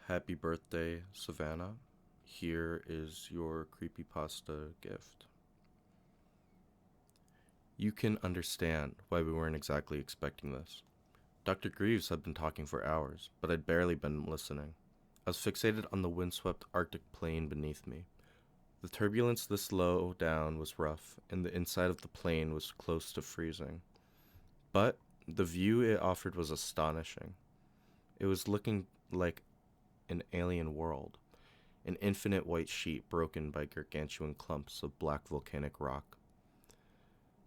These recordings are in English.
Happy birthday, Savannah. Here is your creepypasta gift. You can understand why we weren't exactly expecting this. Dr. Greaves had been talking for hours, but I'd barely been listening. I was fixated on the windswept Arctic plain beneath me. The turbulence this low down was rough, and the inside of the plane was close to freezing. But the view it offered was astonishing. It was looking like an alien world, an infinite white sheet broken by gargantuan clumps of black volcanic rock.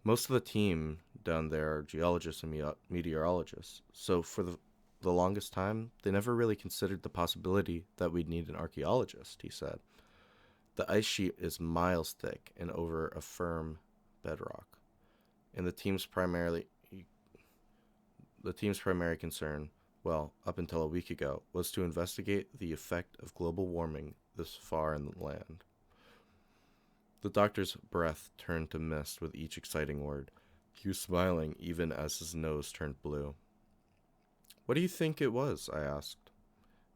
Most of the team down there are geologists and meteorologists, so for the longest time, they never really considered the possibility that we'd need an archaeologist, he said. The ice sheet is miles thick and over a firm bedrock, and the team's primary concern, well, up until a week ago, was to investigate the effect of global warming this far inland. The doctor's breath turned to mist with each exciting word. He was smiling even as his nose turned blue. What do you think it was? I asked.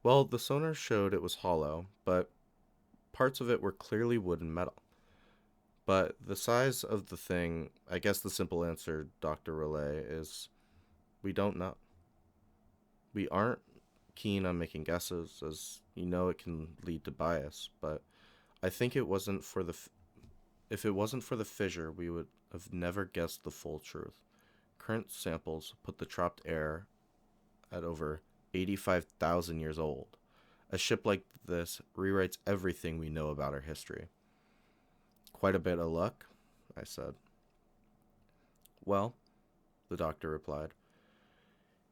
Well, the sonar showed it was hollow, but parts of it were clearly wood and metal. But the size of the thing, I guess the simple answer, Dr. Relay, is we don't know. We aren't keen on making guesses, as you know it can lead to bias, but I think if it wasn't for the fissure, we would have never guessed the full truth. Current samples put the trapped air at over 85,000 years old. A ship like this rewrites everything we know about our history. Quite a bit of luck, I said. Well, the doctor replied,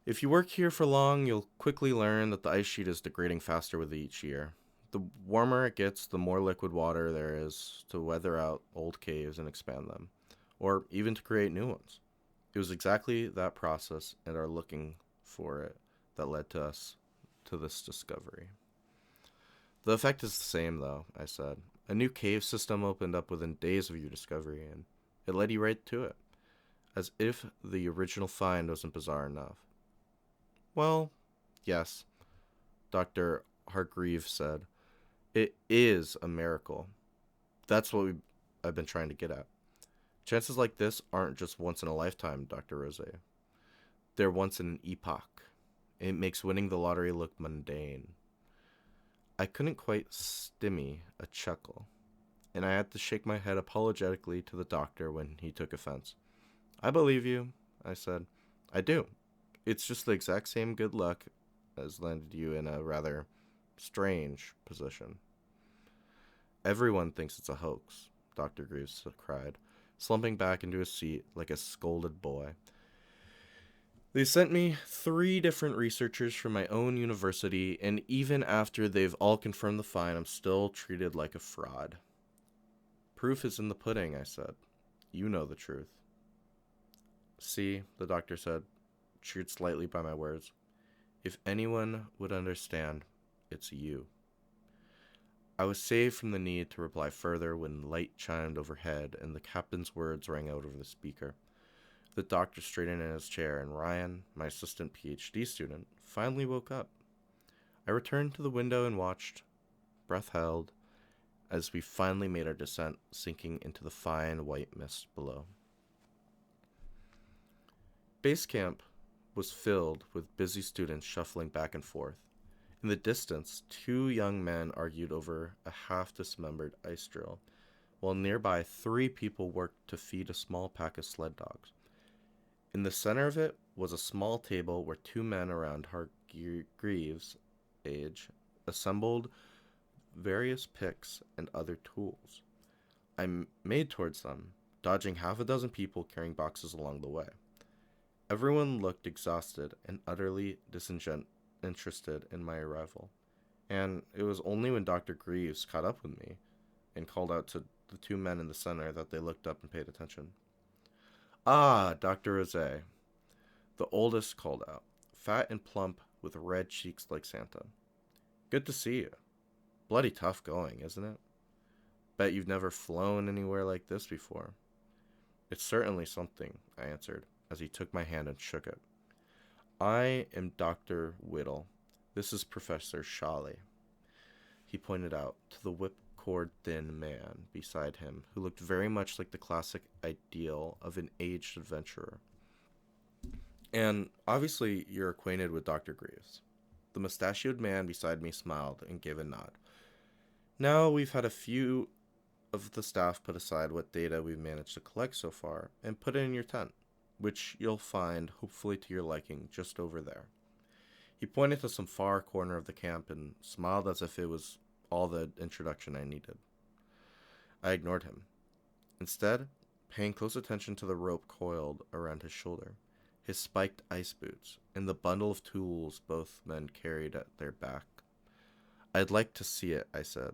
if you work here for long, you'll quickly learn that the ice sheet is degrading faster with each year. The warmer it gets, the more liquid water there is to weather out old caves and expand them, or even to create new ones. It was exactly that process and our looking for it that led to us to this discovery. The effect is the same, though, I said. A new cave system opened up within days of your discovery, and it led you right to it, as if the original find wasn't bizarre enough. Well, yes, Dr. Hargreaves said. It is a miracle. That's what I've been trying to get at. Chances like this aren't just once in a lifetime, Dr. Rose. They're once in an epoch. It makes winning the lottery look mundane. I couldn't quite stimmy a chuckle, and I had to shake my head apologetically to the doctor when he took offense. I believe you, I said. I do. It's just the exact same good luck as landed you in a rather strange position. Everyone thinks it's a hoax, Dr. Greaves cried, slumping back into his seat like a scolded boy. They sent me 3 different researchers from my own university, and even after they've all confirmed the find, I'm still treated like a fraud. Proof is in the pudding, I said. You know the truth. See, the doctor said, cheered slightly by my words. If anyone would understand, it's you. I was saved from the need to reply further when light chimed overhead and the captain's words rang out over the speaker. The doctor straightened in his chair, and Ryan, my assistant PhD student, finally woke up. I returned to the window and watched, breath held, as we finally made our descent, sinking into the fine white mist below. Base camp was filled with busy students shuffling back and forth. In the distance, 2 young men argued over a half-dismembered ice drill, while nearby 3 people worked to feed a small pack of sled dogs. In the center of it was a small table where 2 men around Hargreaves' age assembled various picks and other tools. I made towards them, dodging half a dozen people carrying boxes along the way. Everyone looked exhausted and utterly disinterested in my arrival, and it was only when Dr. Greaves caught up with me and called out to the 2 men in the center that they looked up and paid attention. Ah, Dr. Rose, the oldest called out, fat and plump with red cheeks like Santa. Good to see you. Bloody tough going, isn't it? Bet you've never flown anywhere like this before. It's certainly something, I answered, as he took my hand and shook it. I am Dr. Whittle, This is Professor Shawley, he pointed out to the whipcord thin man beside him, who looked very much like the classic ideal of an aged adventurer. And obviously, you're acquainted with Dr. Greaves. The mustachioed man beside me smiled and gave a nod. Now we've had a few of the staff put aside what data we've managed to collect so far and put it in your tent, which you'll find, hopefully to your liking, just over there. He pointed to some far corner of the camp and smiled as if it was all the introduction I needed. I ignored him, instead paying close attention to the rope coiled around his shoulder, his spiked ice boots, and the bundle of tools both men carried at their back. I'd like to see it, I said.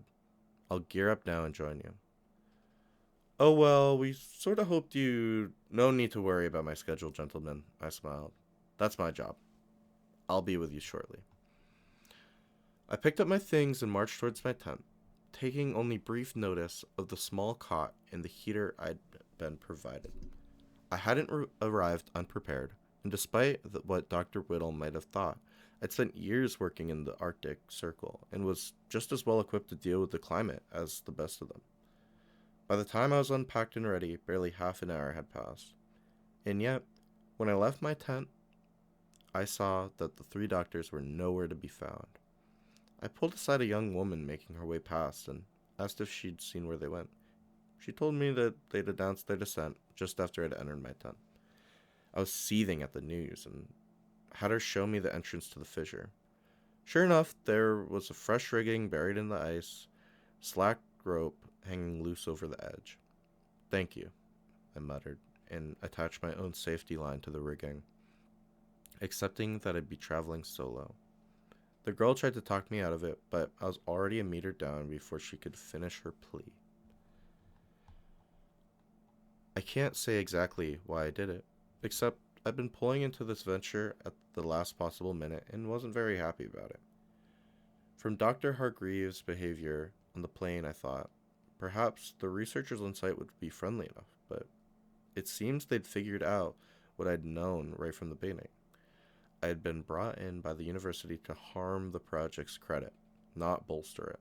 I'll gear up now and join you. Oh, well, we sort of hoped you... No need to worry about my schedule, gentlemen, I smiled. That's my job. I'll be with you shortly. I picked up my things and marched towards my tent, taking only brief notice of the small cot and the heater I'd been provided. I hadn't arrived unprepared, and despite what Dr. Whittle might have thought, I'd spent years working in the Arctic Circle and was just as well equipped to deal with the climate as the best of them. By the time I was unpacked and ready, barely half an hour had passed. And yet, when I left my tent, I saw that the three doctors were nowhere to be found. I pulled aside a young woman making her way past and asked if she'd seen where they went. She told me that they'd announced their descent just after I'd entered my tent. I was seething at the news and had her show me the entrance to the fissure. Sure enough, there was a fresh rigging buried in the ice, slack rope hanging loose over the edge. Thank you, I muttered, and attached my own safety line to the rigging, accepting that I'd be traveling solo. The girl tried to talk me out of it, but I was already a meter down before she could finish her plea. I can't say exactly why I did it, except I'd been pulling into this venture at the last possible minute and wasn't very happy about it. From Dr. Hargreaves' behavior on the plane, I thought, perhaps the researchers on site would be friendly enough, but it seems they'd figured out what I'd known right from the beginning. I had been brought in by the university to harm the project's credit, not bolster it.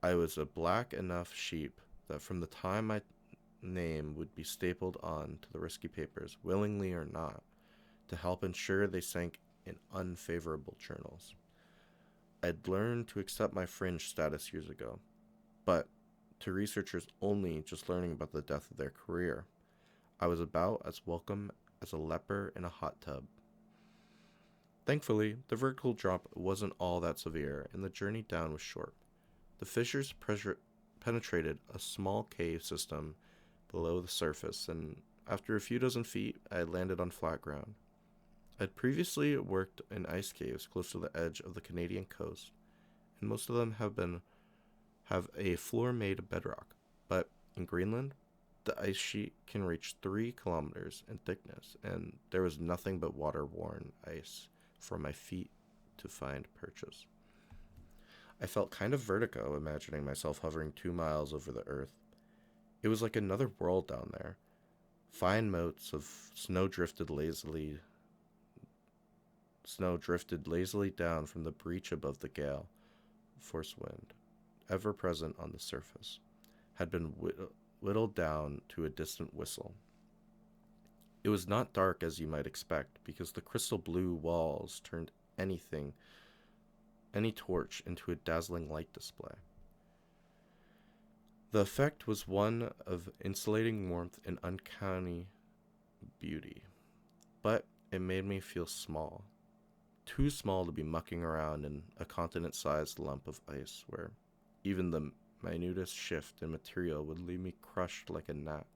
I was a black enough sheep that from the time my name would be stapled on to the risky papers, willingly or not, to help ensure they sank in unfavorable journals. I'd learned to accept my fringe status years ago, but to researchers only just learning about the death of their career, I was about as welcome as a leper in a hot tub. Thankfully, the vertical drop wasn't all that severe, and the journey down was short. The fissures penetrated a small cave system below the surface, and after a few dozen feet, I landed on flat ground. I'd previously worked in ice caves close to the edge of the Canadian coast, and most of them have a floor made of bedrock. But in Greenland, the ice sheet can reach 3 kilometers in thickness, and there was nothing but water-worn ice for my feet to find purchase. I felt kind of vertigo imagining myself hovering 2 miles over the earth. It was like another world down there. Fine motes of snow drifted lazily down from the breach above the gale force wind, ever present on the surface, had been whittled down to a distant whistle. It was not dark as you might expect, because the crystal blue walls turned any torch into a dazzling light display. The effect was one of insulating warmth and uncanny beauty, but it made me feel small. Too small to be mucking around in a continent-sized lump of ice where even the minutest shift in material would leave me crushed like a gnat.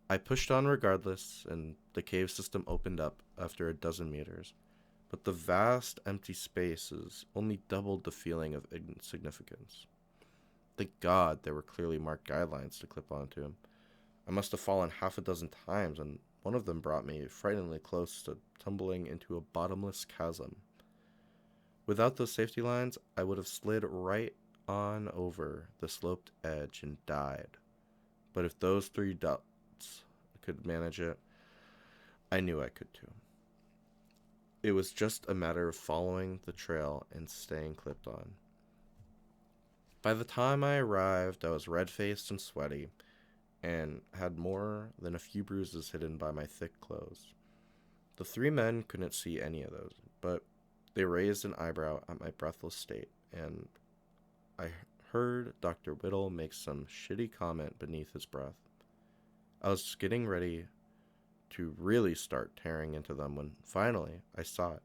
I pushed on regardless, and the cave system opened up after a dozen meters, but the vast empty spaces only doubled the feeling of insignificance. Thank God there were clearly marked guidelines to clip onto. I must have fallen half a dozen times, and one of them brought me frighteningly close to tumbling into a bottomless chasm. Without those safety lines, I would have slid right on over the sloped edge and died. But if those 3 dots could manage it, I knew I could too. It was just a matter of following the trail and staying clipped on. By the time I arrived, I was red-faced and sweaty, and had more than a few bruises hidden by my thick clothes. The three men couldn't see any of those, but they raised an eyebrow at my breathless state, and I heard Dr. Whittle make some shitty comment beneath his breath. I was getting ready to really start tearing into them when finally I saw it,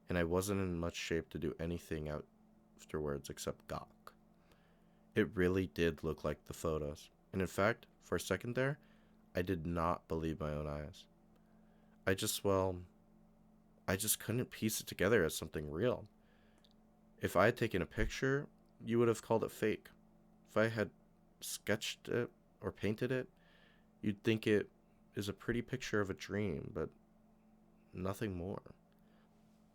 and I wasn't in much shape to do anything afterwards except gawk. It really did look like the photos, and in fact, for a second there, I did not believe my own eyes. I just couldn't piece it together as something real. If I had taken a picture, you would have called it fake. If I had sketched it or painted it, you'd think it is a pretty picture of a dream, but nothing more.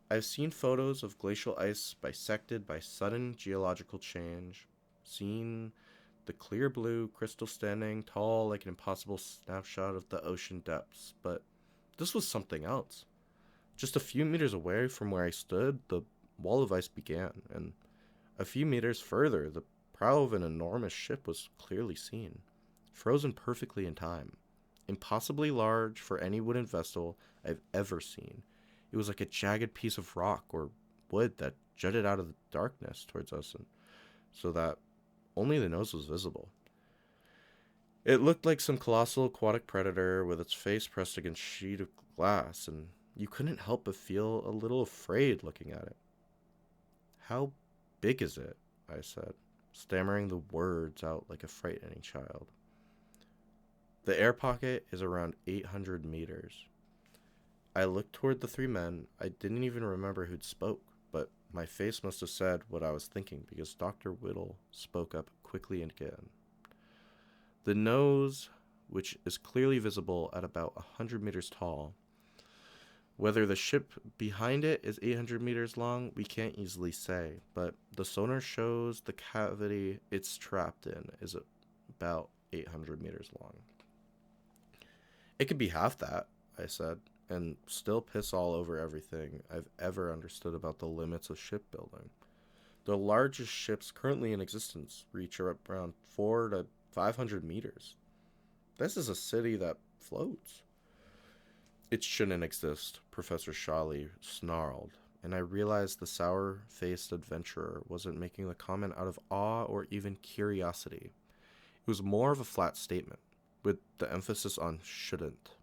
I've seen photos of glacial ice bisected by sudden geological change, seen the clear blue crystal standing tall like an impossible snapshot of the ocean depths, but this was something else. Just a few meters away from where I stood, the wall of ice began, and a few meters further, the prow of an enormous ship was clearly seen, frozen perfectly in time. Impossibly large for any wooden vessel I've ever seen. It was like a jagged piece of rock or wood that jutted out of the darkness towards us, and so that only the nose was visible. It looked like some colossal aquatic predator with its face pressed against a sheet of glass, and you couldn't help but feel a little afraid looking at it. "How big is it?" I said, stammering the words out like a frightening child. "The air pocket is around 800 meters. I looked toward the three men. I didn't even remember who'd spoke, but my face must have said what I was thinking because Dr. Whittle spoke up quickly again. "The nose, which is clearly visible at about 100 meters tall. Whether the ship behind it is 800 meters long, we can't easily say, but the sonar shows the cavity it's trapped in is about 800 meters long. "It could be half that," I said, and still piss all over everything I've ever understood about the limits of shipbuilding. The largest ships currently in existence reach around 4 to 500 meters. This is a city that floats. "It shouldn't exist," Professor Shawley snarled, and I realized the sour-faced adventurer wasn't making the comment out of awe or even curiosity. It was more of a flat statement, with the emphasis on shouldn't.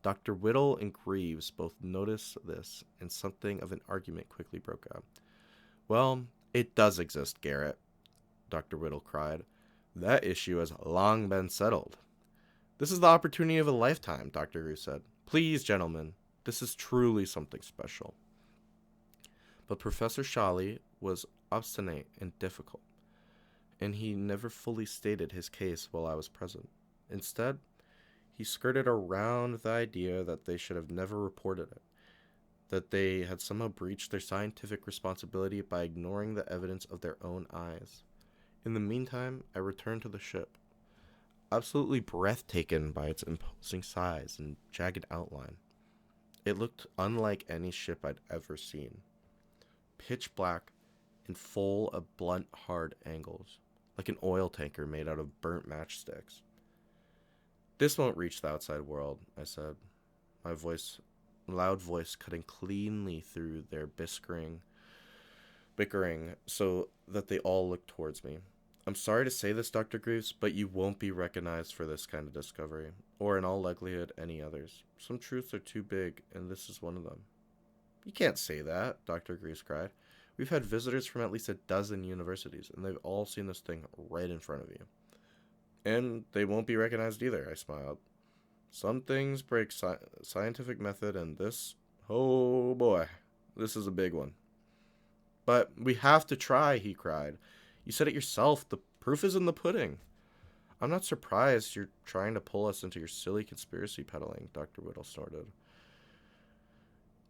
Dr. Whittle and Greaves both noticed this, and something of an argument quickly broke out. "Well, it does exist, Garrett," Dr. Whittle cried. "That issue has long been settled." "This is the opportunity of a lifetime," Dr. Greaves said. "Please, gentlemen, this is truly something special." But Professor Shawley was obstinate and difficult, and he never fully stated his case while I was present. Instead, he skirted around the idea that they should have never reported it, that they had somehow breached their scientific responsibility by ignoring the evidence of their own eyes. In the meantime, I returned to the ship, absolutely breathtaken by its imposing size and jagged outline. It looked unlike any ship I'd ever seen. Pitch black and full of blunt, hard angles, like an oil tanker made out of burnt matchsticks. "This won't reach the outside world," I said, my loud voice cutting cleanly through their bickering so that they all looked towards me. "I'm sorry to say this, Dr. Greaves, but you won't be recognized for this kind of discovery, or in all likelihood any others. Some truths are too big, and this is one of them." "You can't say that," Dr. Greaves cried. "We've had visitors from at least a dozen universities, and they've all seen this thing right in front of you." "And they won't be recognized either," I smiled. "Some things break scientific method, and this, oh boy, this is a big one." "But we have to try," he cried. "You said it yourself, the proof is in the pudding." "I'm not surprised you're trying to pull us into your silly conspiracy peddling," Dr. Whittle snorted.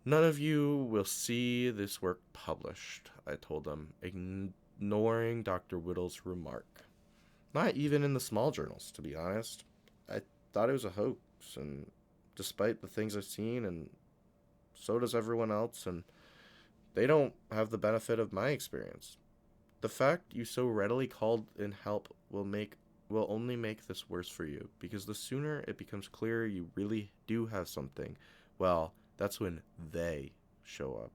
"None of you will see this work published," I told him, ignoring Dr. Whittle's remark. "Not even in the small journals, to be honest. I thought it was a hoax, and despite the things I've seen and so does everyone else, and they don't have the benefit of my experience. The fact you so readily called in help will only make this worse for you, because the sooner it becomes clear you really do have something, well, that's when they show up.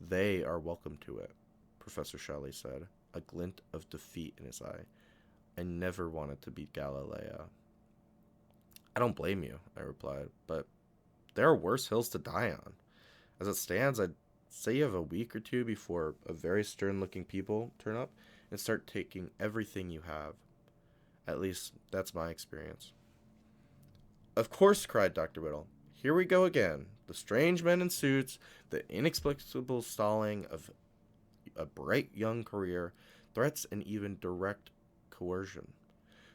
They are welcome to it, Professor Shelley said, a glint of defeat in his eye. I never wanted to beat Galileo. I don't blame you, I replied, but there are worse hills to die on. As it stands, I'd say you have a week or two before a very stern-looking people turn up and start taking everything you have. At least, that's my experience. Of course, cried Dr. Whittle. Here we go again. The strange men in suits, the inexplicable stalling of a bright young career, threats, and even direct coercion.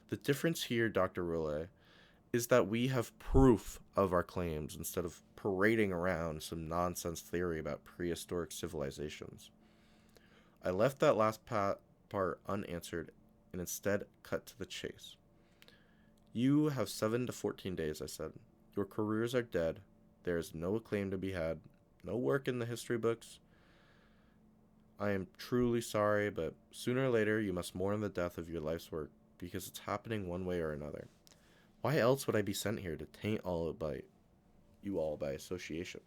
The difference here, Dr. Roulet, is that we have proof of our claims instead of parading around some nonsense theory about prehistoric civilizations. I left that last part unanswered and instead cut to the chase. You have 7 to 14 days, I said. Your careers are dead. There is no acclaim to be had, no work in the history books. I am truly sorry, but sooner or later you must mourn the death of your life's work, because it's happening one way or another. Why else would I be sent here to taint you all by association?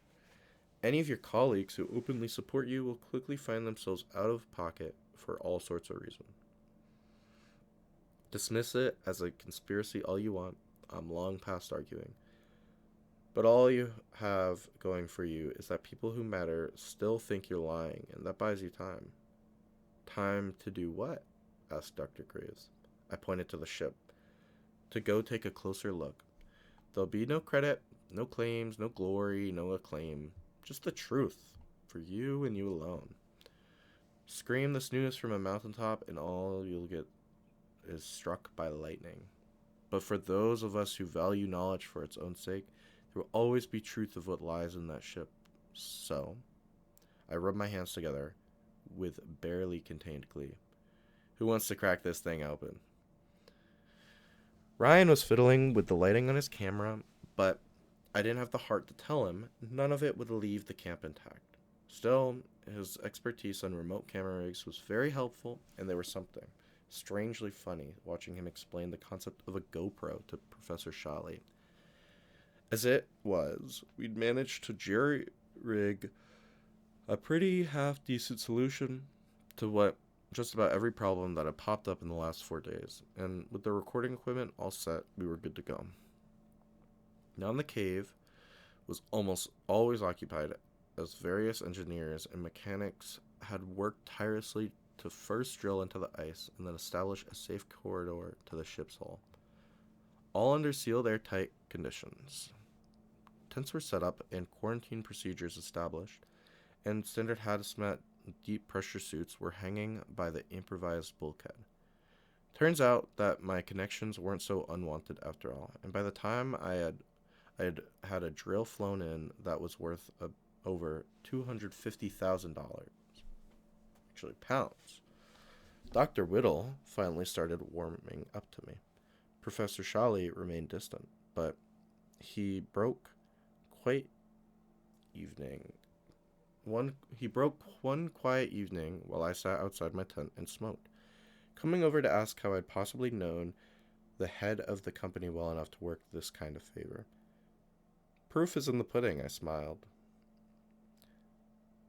Any of your colleagues who openly support you will quickly find themselves out of pocket for all sorts of reasons. Dismiss it as a conspiracy all you want. I'm long past arguing. But all you have going for you is that people who matter still think you're lying, and that buys you time. Time to do what? Asked Dr. Graves. I pointed to the ship. To go take a closer look. There'll be no credit, no claims, no glory, no acclaim. Just the truth. For you and you alone. Scream this news from a mountaintop and all you'll get is struck by lightning. But for those of us who value knowledge for its own sake, there will always be truth of what lies in that ship. So, I rubbed my hands together with barely contained glee. Who wants to crack this thing open? Ryan was fiddling with the lighting on his camera, but I didn't have the heart to tell him none of it would leave the camp intact. Still, his expertise on remote camera rigs was very helpful, and there was something strangely funny watching him explain the concept of a GoPro to Professor Shalley. As it was, we'd managed to jerry-rig a pretty half-decent solution to what just about every problem that had popped up in the last 4 days, and with the recording equipment all set, we were good to go. Now the cave was almost always occupied, as various engineers and mechanics had worked tirelessly to first drill into the ice and then establish a safe corridor to the ship's hull. All under sealed airtight conditions. Tents were set up and quarantine procedures established, and standard hazmat deep pressure suits were hanging by the improvised bulkhead. Turns out that my connections weren't so unwanted after all, and by the time I had a drill flown in that was worth over $250,000. Actually, pounds. Dr. Whittle finally started warming up to me. Professor Shalley remained distant, but he broke one quiet evening while I sat outside my tent and smoked, coming over to ask how I'd possibly known the head of the company well enough to work this kind of favor. Proof is in the pudding, I smiled.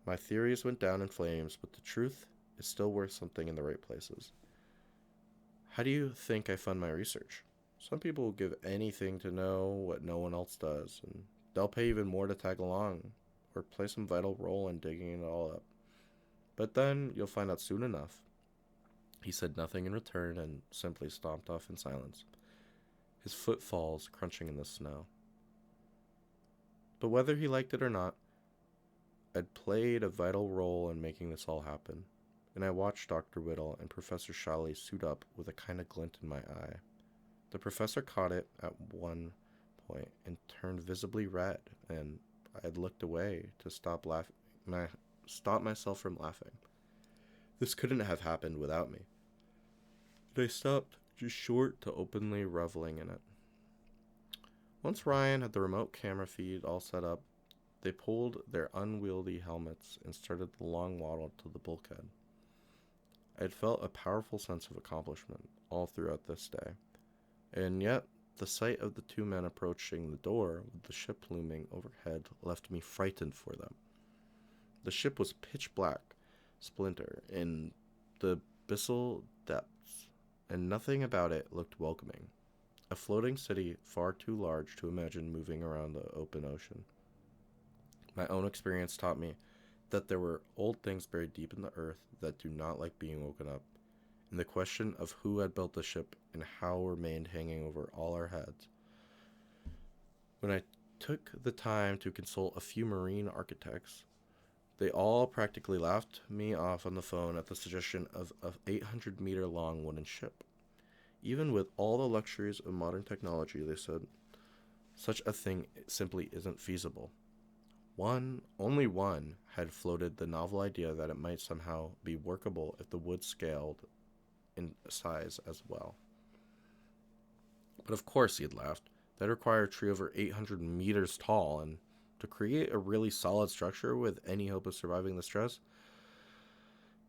My theories went down in flames, but the truth is still worth something in the right places. How do you think I fund my research? Some people will give anything to know what no one else does, and they'll pay even more to tag along, or play some vital role in digging it all up. But then you'll find out soon enough. He said nothing in return and simply stomped off in silence, his footfalls crunching in the snow. But whether he liked it or not, I'd played a vital role in making this all happen, and I watched Dr. Whittle and Professor Shalley suit up with a kind of glint in my eye. The professor caught it at one point and turned visibly red, and I had looked away to stop myself from laughing. This couldn't have happened without me. And I stopped just short to openly reveling in it. Once Ryan had the remote camera feed all set up, They pulled their unwieldy helmets and started the long waddle to the bulkhead. I had felt a powerful sense of accomplishment all throughout this day, and yet the sight of the two men approaching the door with the ship looming overhead left me frightened for them. The ship was pitch black, splinter, in the abyssal depths, and nothing about it looked welcoming. A floating city far too large to imagine moving around the open ocean. My own experience taught me that there were old things buried deep in the earth that do not like being woken up, and the question of who had built the ship and how remained hanging over all our heads. When I took the time to consult a few marine architects, they all practically laughed me off on the phone at the suggestion of an 800-meter long wooden ship. Even with all the luxuries of modern technology, they said, such a thing simply isn't feasible. Only one, had floated the novel idea that it might somehow be workable if the wood scaled in size as well. But of course, he had laughed. That required a tree over 800 meters tall, and to create a really solid structure with any hope of surviving the stress,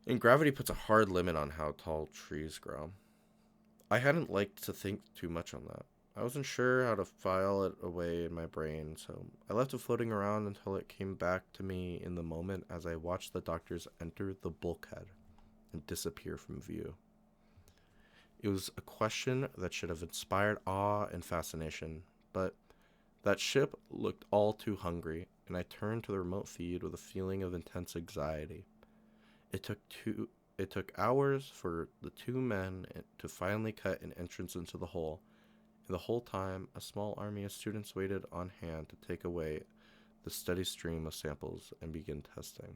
and gravity puts a hard limit on how tall trees grow. I hadn't liked to think too much on that. I wasn't sure how to file it away in my brain, so I left it floating around until it came back to me in the moment as I watched the doctors enter the bulkhead and disappear from view. It was a question that should have inspired awe and fascination, but that ship looked all too hungry, and I turned to the remote feed with a feeling of intense anxiety. It took hours for the two men to finally cut an entrance into the hole, and the whole time a small army of students waited on hand to take away the steady stream of samples and begin testing.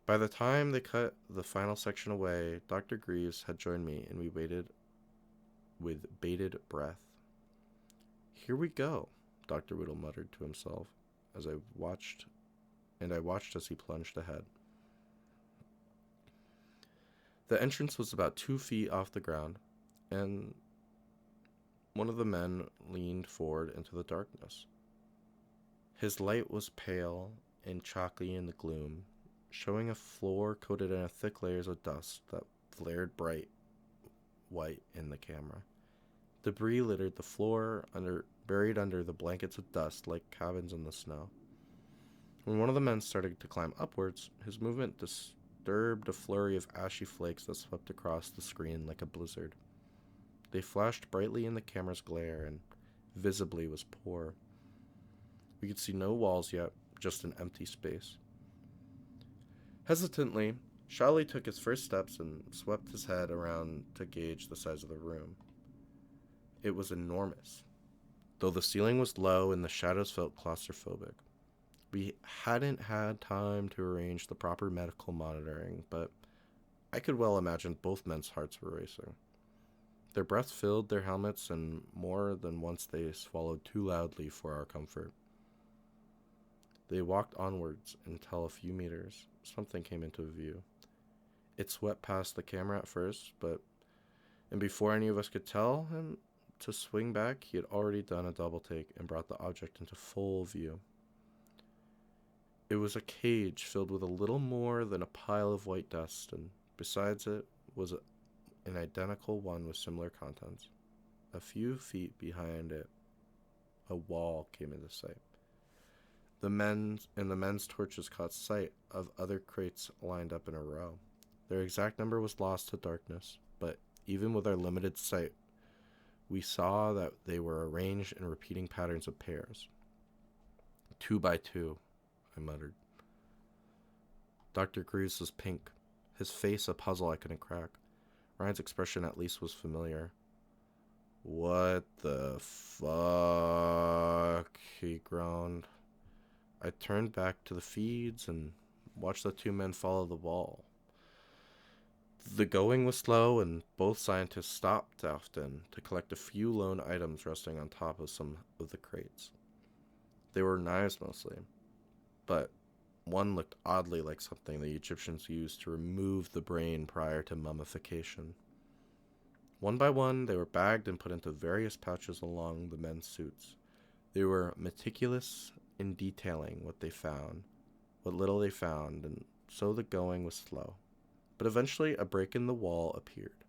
By the time they cut the final section away, Dr. Greaves had joined me, and we waited with bated breath. "Here we go," Dr. Whittle muttered to himself as I watched as he plunged ahead. The entrance was about 2 feet off the ground, and one of the men leaned forward into the darkness. His light was pale and chalky in the gloom, showing a floor coated in thick layers of dust that flared bright white in the camera. Debris littered the floor, buried under the blankets of dust like cabins in the snow. When one of the men started to climb upwards, his movement disturbed a flurry of ashy flakes that swept across the screen like a blizzard. They flashed brightly in the camera's glare, and visibly was poor. We could see no walls yet, just an empty space. Hesitantly, Charlie took his first steps and swept his head around to gauge the size of the room. It was enormous, though the ceiling was low and the shadows felt claustrophobic. We hadn't had time to arrange the proper medical monitoring, but I could well imagine both men's hearts were racing. Their breath filled their helmets, and more than once they swallowed too loudly for our comfort. They walked onwards until a few meters. Something came into view. It swept past the camera at first, and before any of us could tell him to swing back, he had already done a double take and brought the object into full view. It was a cage filled with a little more than a pile of white dust, and besides it was an identical one with similar contents. A few feet behind it, a wall came into sight. The men's torches caught sight of other crates lined up in a row. Their exact number was lost to darkness, but even with our limited sight, we saw that they were arranged in repeating patterns of pairs. 2 by 2, I muttered. Dr. Greaves was pink, his face a puzzle I couldn't crack. Ryan's expression at least was familiar. "What the fuck?" he groaned. I turned back to the feeds and watched the two men follow the wall. The going was slow, and both scientists stopped often to collect a few lone items resting on top of some of the crates. They were knives mostly, but one looked oddly like something the Egyptians used to remove the brain prior to mummification. One by one, they were bagged and put into various pouches along the men's suits. They were meticulous in detailing what little they found, and so the going was slow. But eventually a break in the wall appeared.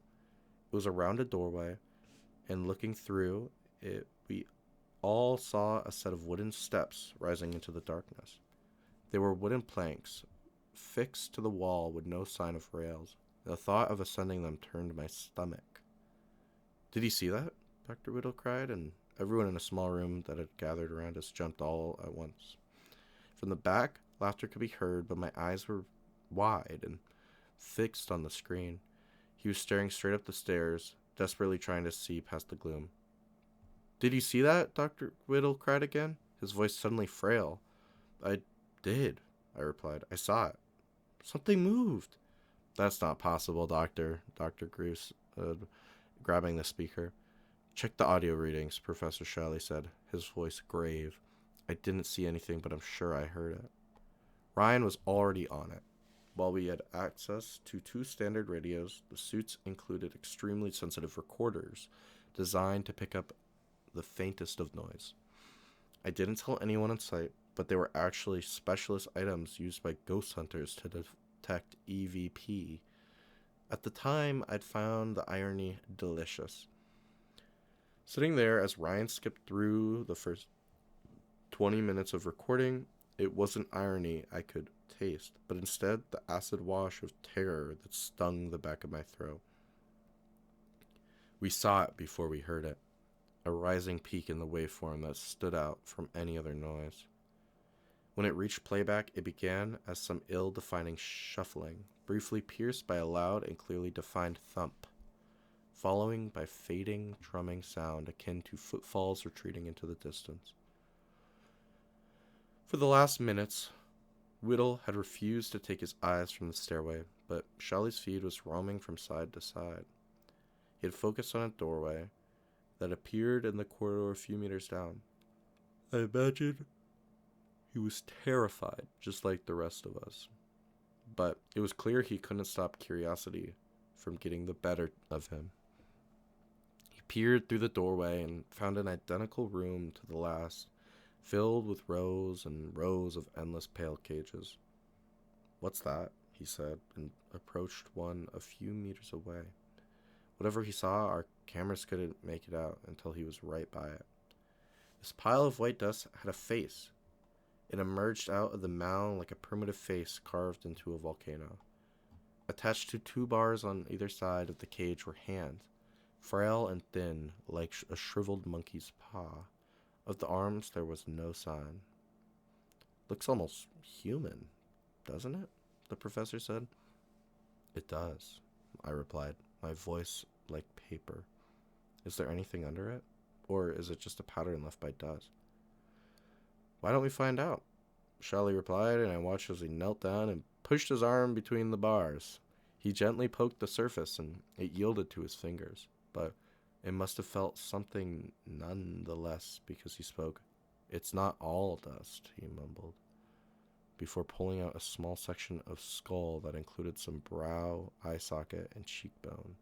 It was a rounded doorway, and looking through it, we all saw a set of wooden steps rising into the darkness. They were wooden planks, fixed to the wall with no sign of rails. The thought of ascending them turned my stomach. "Did you see that?" Dr. Whittle cried, and everyone in a small room that had gathered around us jumped all at once. From the back, laughter could be heard, but my eyes were wide and fixed on the screen. He was staring straight up the stairs, desperately trying to see past the gloom. "Did you see that?" Dr. Whittle cried again, his voice suddenly frail. "I did," I replied. "I saw it. Something moved." "That's not possible, Doctor," Dr. Gruce grabbing the speaker. "Check the audio readings," Professor Shelley said, his voice grave. "I didn't see anything, but I'm sure I heard it." Ryan was already on it. While we had access to 2 standard radios, the suits included extremely sensitive recorders designed to pick up the faintest of noise. I didn't tell anyone on site, but they were actually specialist items used by ghost hunters to detect EVP. At the time, I'd found the irony delicious. Sitting there as Ryan skipped through the first 20 minutes of recording, it wasn't irony I could taste, but instead the acid wash of terror that stung the back of my throat. We saw it before we heard it, a rising peak in the waveform that stood out from any other noise. When it reached playback, it began as some ill-defining shuffling, briefly pierced by a loud and clearly defined thump, following by fading drumming sound akin to footfalls retreating into the distance. For the last minutes, Whittle had refused to take his eyes from the stairway, but Shelley's feed was roaming from side to side. He had focused on a doorway that appeared in the corridor a few meters down. I imagined he was terrified, just like the rest of us. But it was clear he couldn't stop curiosity from getting the better of him. He peered through the doorway and found an identical room to the last, filled with rows and rows of endless pale cages. "What's that?" he said, and approached one a few meters away. Whatever he saw, our cameras couldn't make it out until he was right by it. This pile of white dust had a face. It emerged out of the mound like a primitive face carved into a volcano. Attached to 2 bars on either side of the cage were hands, frail and thin, like a shriveled monkey's paw. Of the arms, there was no sign. "Looks almost human, doesn't it?" the professor said. "It does," I replied, my voice like paper. "Is there anything under it? Or is it just a pattern left by dust?" "Why don't we find out?" Shelley replied, and I watched as he knelt down and pushed his arm between the bars. He gently poked the surface, and it yielded to his fingers, but it must have felt something nonetheless because he spoke. "It's not all dust," he mumbled, before pulling out a small section of skull that included some brow, eye socket, and cheekbone.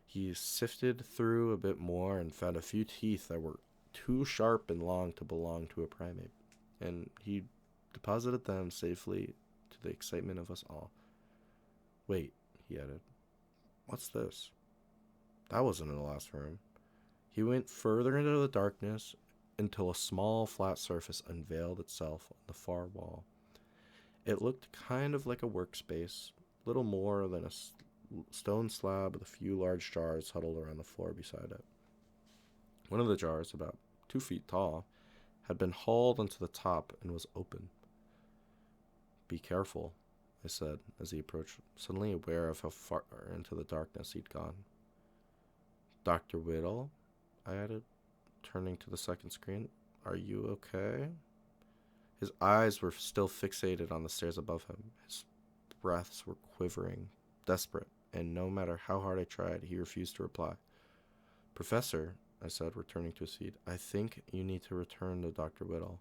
He sifted through a bit more and found a few teeth that were too sharp and long to belong to a primate, and he deposited them safely to the excitement of us all. "Wait," he added. "What's this?" That wasn't in the last room. He went further into the darkness until a small flat surface unveiled itself on the far wall. It looked kind of like a workspace, little more than a stone slab with a few large jars huddled around the floor beside it. One of the jars, about 2 feet tall, had been hauled onto the top and was open. "Be careful," I said as he approached, suddenly aware of how far into the darkness he'd gone. "Dr. Whittle," I added, turning to the second screen. "Are you okay?" His eyes were still fixated on the stairs above him. His breaths were quivering, desperate, and no matter how hard I tried, he refused to reply. "Professor," I said, returning to his feet, "I think you need to return to Dr. Whittle."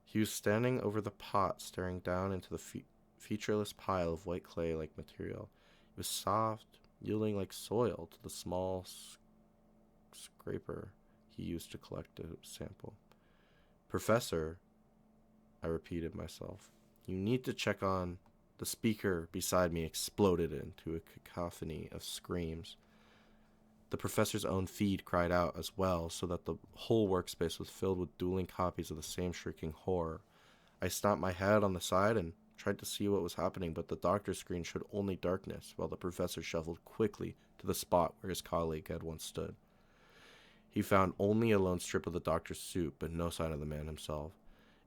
He was standing over the pot, staring down into the featureless pile of white clay-like material. It was soft, yielding like soil to the small scraper he used to collect a sample. Professor, I repeated myself. You need to check on... The speaker beside me exploded into a cacophony of screams. The professor's own feed cried out as well, so that the whole workspace was filled with dueling copies of the same shrieking horror. I stomped my head on the side and tried to see what was happening, but the doctor's screen showed only darkness, while the professor shuffled quickly to the spot where his colleague had once stood. He found only a lone strip of the doctor's suit, but no sign of the man himself.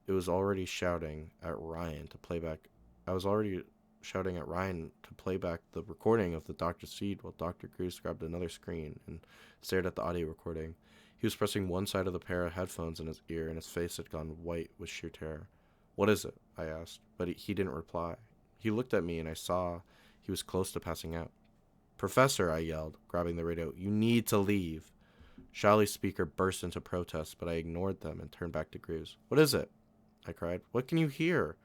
I was already shouting at Ryan to play back the recording of the doctor's feed while Dr. Greaves grabbed another screen and stared at the audio recording. He was pressing one side of the pair of headphones in his ear, and his face had gone white with sheer terror. What is it? I asked, but he didn't reply. He looked at me, and I saw he was close to passing out. Professor, I yelled, grabbing the radio, you need to leave. Shalley's speaker burst into protest, but I ignored them and turned back to Greaves. What is it? I cried. What can you hear?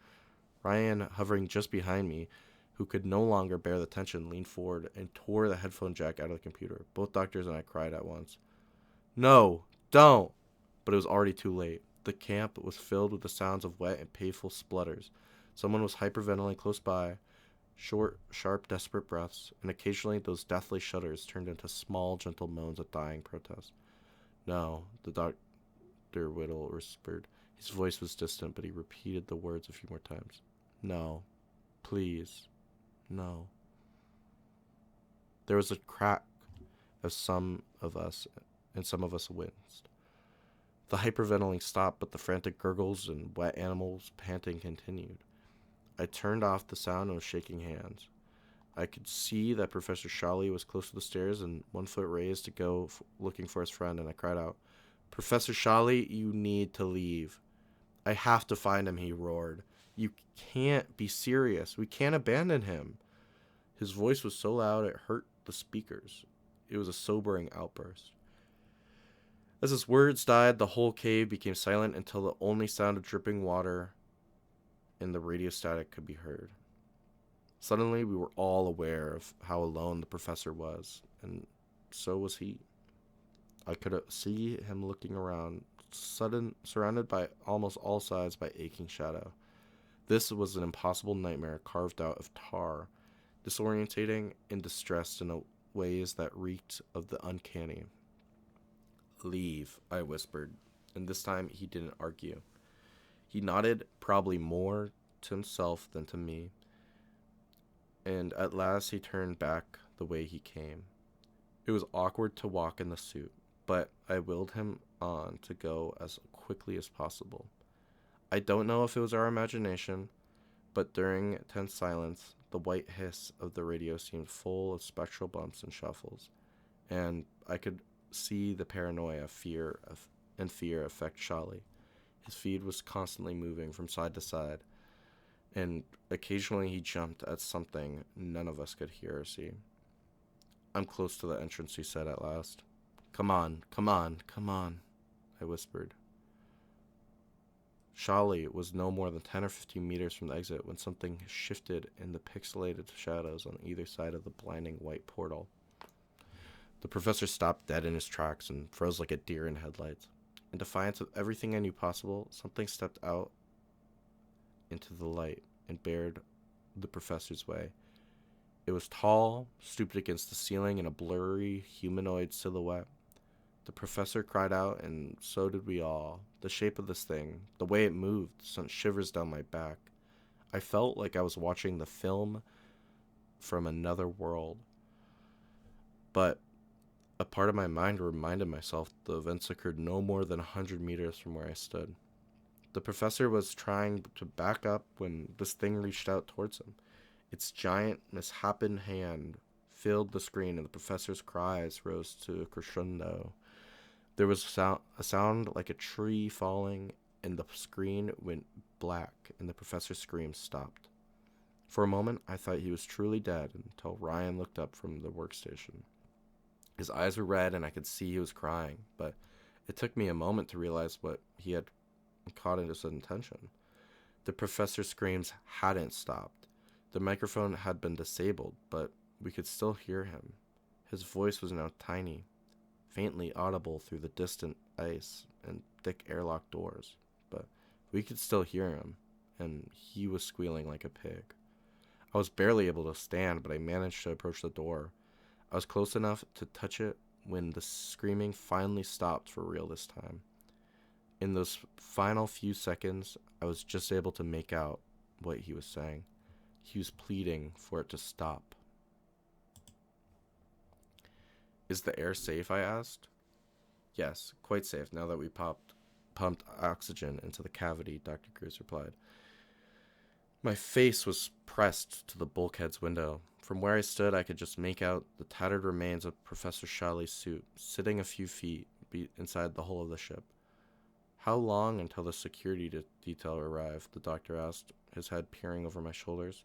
Ryan, hovering just behind me, who could no longer bear the tension, leaned forward and tore the headphone jack out of the computer. Both doctors and I cried at once. No, don't! But it was already too late. The camp was filled with the sounds of wet and painful splutters. Someone was hyperventilating close by, short, sharp, desperate breaths, and occasionally those deathly shudders turned into small, gentle moans of dying protest. No, the Dr. Whittle whispered. His voice was distant, but he repeated the words a few more times. No. Please. No. There was a crack as some of us winced. The hyperventilating stopped, but the frantic gurgles and wet animals panting continued. I turned off the sound and was shaking hands. I could see that Professor Shalley was close to the stairs and one foot raised to go looking for his friend, and I cried out, Professor Shalley, you need to leave. I have to find him, he roared. You can't be serious. We can't abandon him. His voice was so loud it hurt the speakers. It was a sobering outburst. As his words died, the whole cave became silent until the only sound of dripping water and the radio static could be heard. Suddenly, we were all aware of how alone the professor was, and so was he. I could see him looking around, surrounded by almost all sides by aching shadow. This was an impossible nightmare carved out of tar, disorientating and distressed in ways that reeked of the uncanny. Leave, I whispered, and this time he didn't argue. He nodded, probably more to himself than to me, and at last he turned back the way he came. It was awkward to walk in the suit, but I willed him on to go as quickly as possible. I don't know if it was our imagination, but during tense silence, the white hiss of the radio seemed full of spectral bumps and shuffles, and I could see the paranoia, fear affect Shalley. His feed was constantly moving from side to side, and occasionally he jumped at something none of us could hear or see. I'm close to the entrance, he said at last. Come on, I whispered. Shalley was no more than 10 or 15 meters from the exit when something shifted in the pixelated shadows on either side of the blinding white portal. The professor stopped dead in his tracks and froze like a deer in headlights. In defiance of everything I knew possible, something stepped out into the light and barred the professor's way. It was tall, stooped against the ceiling in a blurry humanoid silhouette. The professor cried out, and so did we all. The shape of this thing, the way it moved, sent shivers down my back. I felt like I was watching the film from another world. But a part of my mind reminded myself the events occurred no more than 100 meters from where I stood. The professor was trying to back up when this thing reached out towards him. Its giant, misshapen hand filled the screen, and the professor's cries rose to a crescendo. There was a sound like a tree falling, and the screen went black, and the professor's screams stopped. For a moment, I thought he was truly dead until Ryan looked up from the workstation. His eyes were red, and I could see he was crying, but it took me a moment to realize what he had caught in his intention. The professor's screams hadn't stopped. The microphone had been disabled, but we could still hear him. His voice was now tiny, faintly audible through the distant ice and thick airlock doors, but we could still hear him, and he was squealing like a pig. I was barely able to stand, but I managed to approach the door. I was close enough to touch it when the screaming finally stopped for real this time. In those final few seconds, I was just able to make out what he was saying. He was pleading for it to stop. "Is the air safe?" I asked. "Yes, quite safe now that we pumped oxygen into the cavity," Dr. Cruz replied. My face was pressed to the bulkhead's window. From where I stood, I could just make out the tattered remains of Professor Shawley's suit, sitting a few feet inside the hull of the ship. "How long until the security detail arrived?" the doctor asked, his head peering over my shoulders.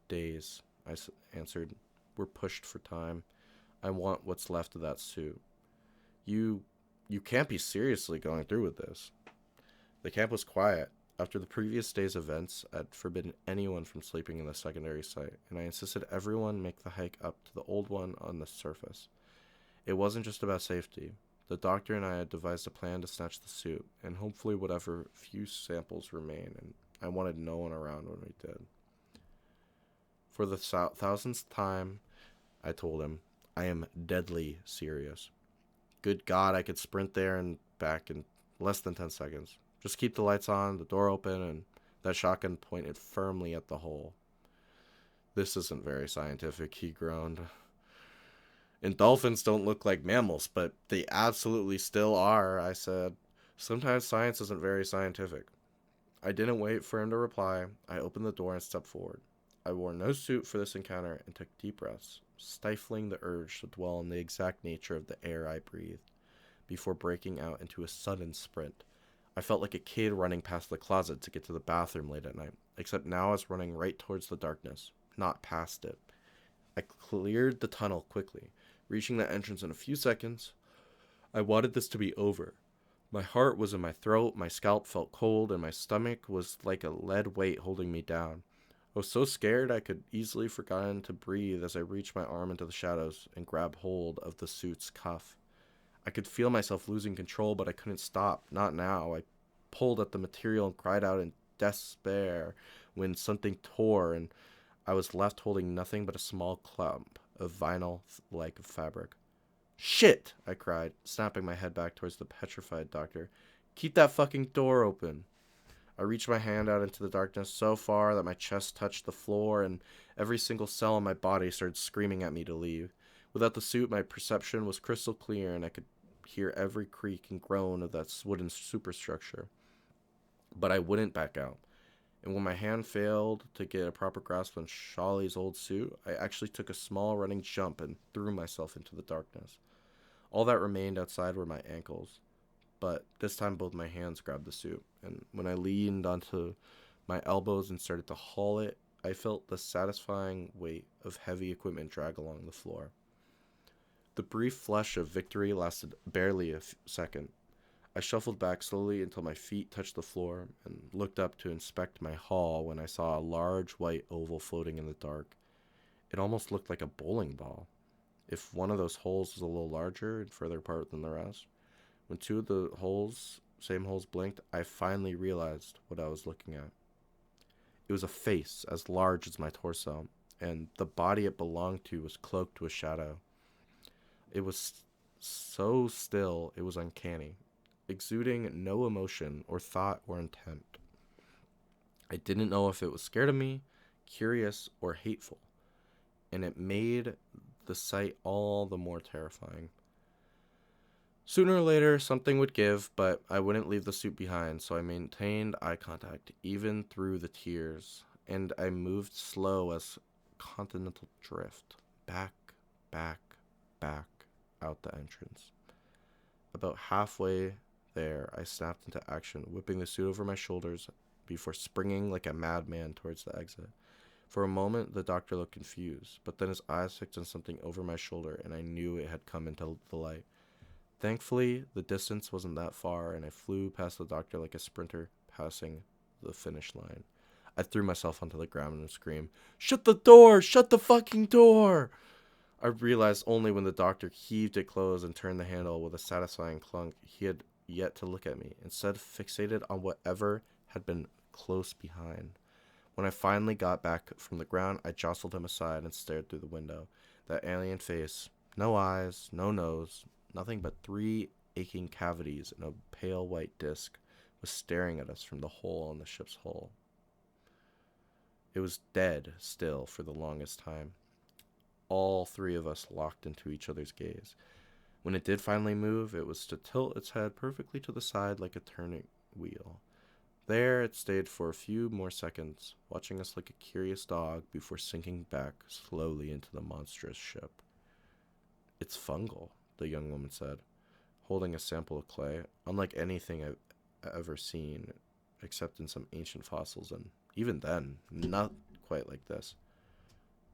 "Days," I answered. "We're pushed for time. I want what's left of that suit." You can't be seriously going through with this." The camp was quiet. After the previous day's events, I'd forbidden anyone from sleeping in the secondary site, and I insisted everyone make the hike up to the old one on the surface. It wasn't just about safety. The doctor and I had devised a plan to snatch the suit, and hopefully whatever few samples remain, and I wanted no one around when we did. For the thousandth time, I told him, I am deadly serious. Good God, I could sprint there and back in less than 10 seconds. Just keep the lights on, the door open, and that shotgun pointed firmly at the hole. "This isn't very scientific," he groaned. "And dolphins don't look like mammals, but they absolutely still are," I said. "Sometimes science isn't very scientific." I didn't wait for him to reply. I opened the door and stepped forward. I wore no suit for this encounter and took deep breaths, stifling the urge to dwell on the exact nature of the air I breathed, before breaking out into a sudden sprint. I felt like a kid running past the closet to get to the bathroom late at night, except now I was running right towards the darkness, not past it. I cleared the tunnel quickly, reaching the entrance in a few seconds. I wanted this to be over. My heart was in my throat, my scalp felt cold, and my stomach was like a lead weight holding me down. I was so scared I could easily forgotten to breathe as I reached my arm into the shadows and grabbed hold of the suit's cuff. I could feel myself losing control, but I couldn't stop. Not now. I pulled at the material and cried out in despair when something tore, and I was left holding nothing but a small clump of vinyl-like fabric. "Shit!" I cried, snapping my head back towards the petrified doctor. "Keep that fucking door open." I reached my hand out into the darkness so far that my chest touched the floor, and every single cell in my body started screaming at me to leave. Without the suit, my perception was crystal clear, and I could hear every creak and groan of that wooden superstructure. But I wouldn't back out. And when my hand failed to get a proper grasp on Shawley's old suit, I actually took a small running jump and threw myself into the darkness. All that remained outside were my ankles. But this time both my hands grabbed the suit, and when I leaned onto my elbows and started to haul it, I felt the satisfying weight of heavy equipment drag along the floor. The brief flush of victory lasted barely a second. I shuffled back slowly until my feet touched the floor and looked up to inspect my haul when I saw a large white oval floating in the dark. It almost looked like a bowling ball, if one of those holes was a little larger and further apart than the rest. When two of the same holes blinked, I finally realized what I was looking at. It was a face as large as my torso, and the body it belonged to was cloaked with shadow. It was so still, it was uncanny, exuding no emotion or thought or intent. I didn't know if it was scared of me, curious, or hateful, and it made the sight all the more terrifying. Sooner or later, something would give, but I wouldn't leave the suit behind, so I maintained eye contact, even through the tears, and I moved slow as continental drift, back, out the entrance. About halfway there, I snapped into action, whipping the suit over my shoulders before springing like a madman towards the exit. For a moment, the doctor looked confused, but then his eyes fixed on something over my shoulder, and I knew it had come into the light. Thankfully, the distance wasn't that far, and I flew past the doctor like a sprinter passing the finish line. I threw myself onto the ground and screamed, "Shut the door! Shut the fucking door!" I realized only when the doctor heaved it close and turned the handle with a satisfying clunk. He had yet to look at me, instead fixated on whatever had been close behind. When I finally got back from the ground, I jostled him aside and stared through the window. That alien face, no eyes, no nose, nothing but 3 aching cavities and a pale white disc, was staring at us from the hole in the ship's hull. It was dead still for the longest time. All 3 of us locked into each other's gaze. When it did finally move, it was to tilt its head perfectly to the side like a turning wheel. There it stayed for a few more seconds, watching us like a curious dog before sinking back slowly into the monstrous ship. It's fungal, the young woman said, holding a sample of clay, unlike anything I've ever seen, except in some ancient fossils, and even then, not quite like this.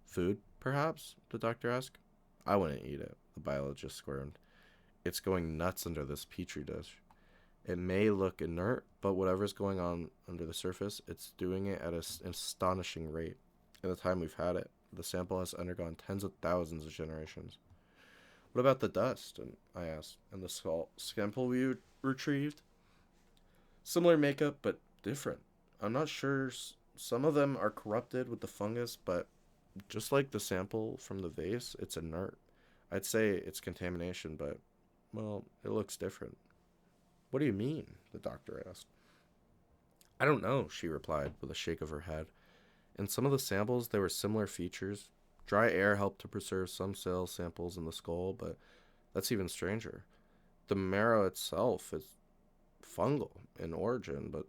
Food, perhaps? The doctor asked. I wouldn't eat it, the biologist squirmed. It's going nuts under this petri dish. It may look inert, but whatever's going on under the surface, it's doing it at an astonishing rate. In the time we've had it, the sample has undergone tens of thousands of generations. What about the dust? And I asked. And the sample we retrieved? Similar makeup, but different. I'm not sure. Some of them are corrupted with the fungus, but just like the sample from the vase, it's inert. I'd say it's contamination, but, well, it looks different. What do you mean? The doctor asked. I don't know, she replied with a shake of her head. In some of the samples, there were similar features. Dry air helped to preserve some cell samples in the skull, but that's even stranger. The marrow itself is fungal in origin, but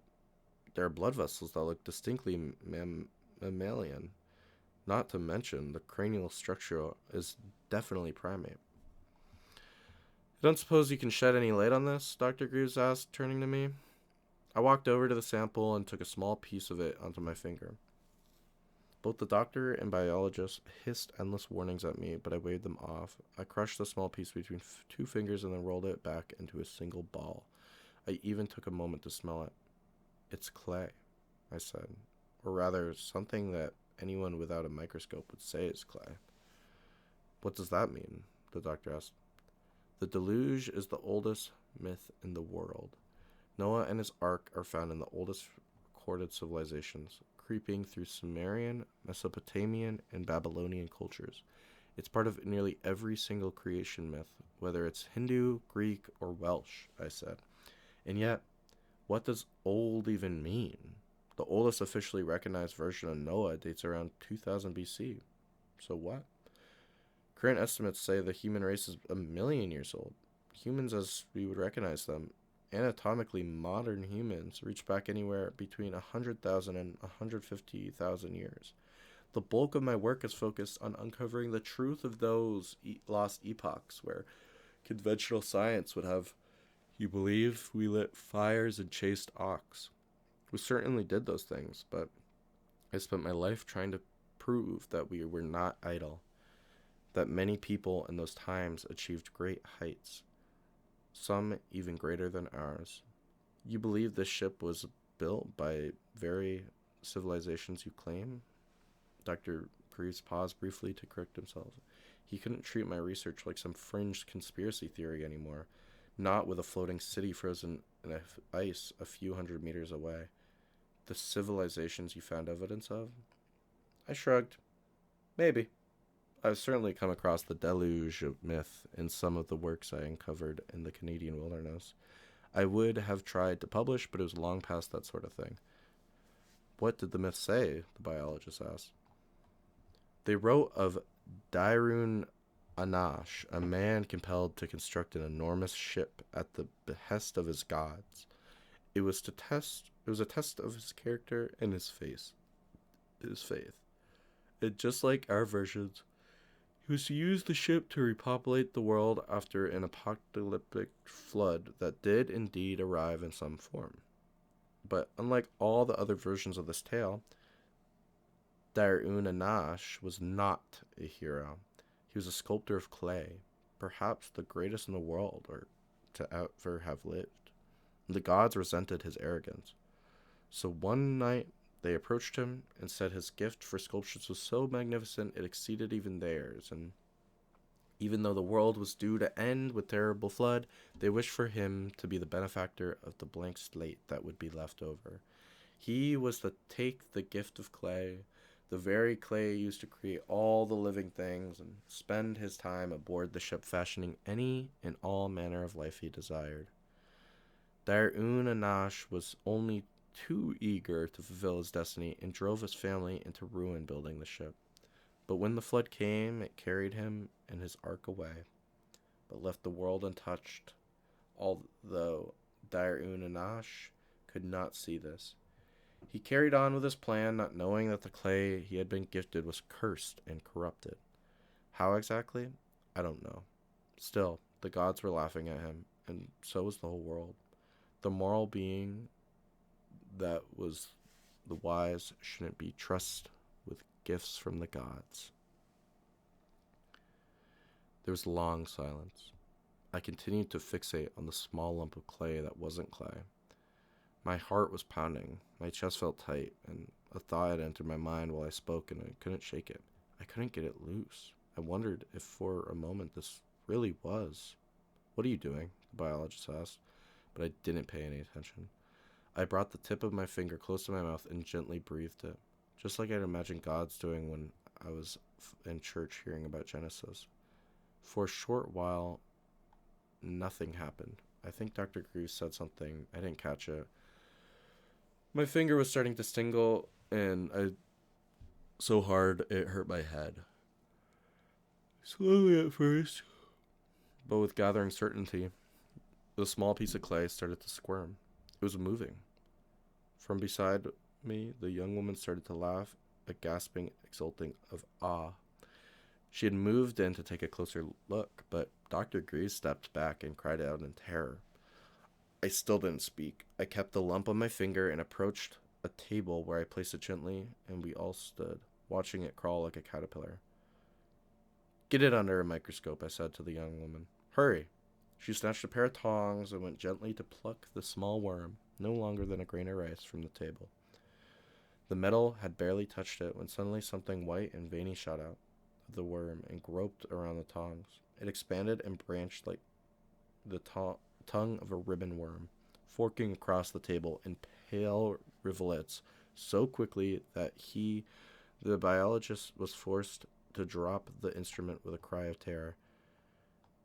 there are blood vessels that look distinctly mammalian. Not to mention, the cranial structure is definitely primate. I don't suppose you can shed any light on this? Dr. Greaves asked, turning to me. I walked over to the sample and took a small piece of it onto my finger. Both the doctor and biologist hissed endless warnings at me, but I waved them off. I crushed the small piece between 2 fingers and then rolled it back into a single ball. I even took a moment to smell it. It's clay, I said. Or rather, something that anyone without a microscope would say is clay. What does that mean? The doctor asked. The deluge is the oldest myth in the world. Noah and his ark are found in the oldest recorded civilizations, creeping through Sumerian, Mesopotamian, and Babylonian cultures. It's part of nearly every single creation myth, whether it's Hindu, Greek, or Welsh, I said. And yet, what does old even mean? The oldest officially recognized version of Noah dates around 2000 BC. So what? Current estimates say the human race is 1 million years old. Humans as we would recognize them, anatomically modern humans, reach back anywhere between 100,000 and 150,000 years. The bulk of my work is focused on uncovering the truth of those lost epochs where conventional science would have you believe we lit fires and chased ox. We certainly did those things, but I spent my life trying to prove that we were not idle, that many people in those times achieved great heights, some even greater than ours. You believe this ship was built by very civilizations you claim? Dr. Priest paused briefly to correct himself. He couldn't treat my research like some fringe conspiracy theory anymore, not with a floating city frozen in ice a few hundred meters away. The civilizations you found evidence of? I shrugged. Maybe. I've certainly come across the deluge of myth in some of the works I uncovered in the Canadian wilderness. I would have tried to publish, but it was long past that sort of thing. What did the myth say? The biologist asked. They wrote of Dairun Anash, a man compelled to construct an enormous ship at the behest of his gods. It was a test of his character and his faith. And just like our versions, he was to use the ship to repopulate the world after an apocalyptic flood that did indeed arrive in some form. But unlike all the other versions of this tale, Dairun Anash was not a hero. He was a sculptor of clay, perhaps the greatest in the world or to ever have lived. The gods resented his arrogance. So one night they approached him and said his gift for sculptures was so magnificent it exceeded even theirs, and Even though the world was due to end with terrible flood, they wished for him to be the benefactor of the blank slate that would be left over. He was to take the gift of clay, the very clay used to create all the living things, and spend his time aboard the ship fashioning any and all manner of life he desired. Dairun Anash was only too eager to fulfill his destiny and drove his family into ruin building the ship. But when the flood came, it carried him and his ark away, but left the world untouched, although Dairun Anash could not see this. He carried on with his plan, not knowing that the clay he had been gifted was cursed and corrupted. How exactly? I don't know. Still, the gods were laughing at him, and so was the whole world. The moral being that was the wise shouldn't be trusted with gifts from the gods. There was a long silence. I continued to fixate on the small lump of clay that wasn't clay. My heart was pounding, my chest felt tight, and a thought had entered my mind while I spoke, and I couldn't shake it. I couldn't get it loose. I wondered if for a moment this really was. What are you doing? The biologist asked, but I didn't pay any attention. I brought the tip of my finger close to my mouth and gently breathed it, just like I'd imagined gods doing when I was in church hearing about Genesis. For a short while, nothing happened. I think Dr. Greaves said something. I didn't catch it. My finger was starting to tingle, and so hard it hurt my head. Slowly at first, but with gathering certainty, the small piece of clay started to squirm. It was moving. From beside me, the young woman started to laugh, a gasping, exulting of awe. She had moved in to take a closer look, but Dr. Greaves stepped back and cried out in terror. I still didn't speak. I kept the lump on my finger and approached a table where I placed it gently, and we all stood, watching it crawl like a caterpillar. Get it under a microscope, I said to the young woman. Hurry! She snatched a pair of tongs and went gently to pluck the small worm, no longer than a grain of rice, from the table. The metal had barely touched it when suddenly something white and veiny shot out of the worm and groped around the tongs. It expanded and branched like the tongue of a ribbon worm, forking across the table in pale rivulets so quickly that the biologist, was forced to drop the instrument with a cry of terror.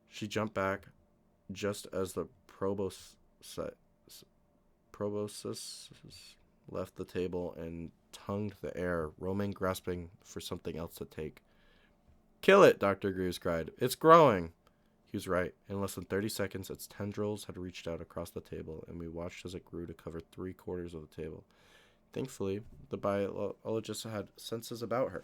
She jumped back just as the proboscis left the table and tongued the air, roaming, grasping for something else to take. Kill it, Dr. Greaves cried. It's growing. He was right. In less than 30 seconds, its tendrils had reached out across the table, and we watched as it grew to cover 3/4 of the table. Thankfully, the biologist had senses about her.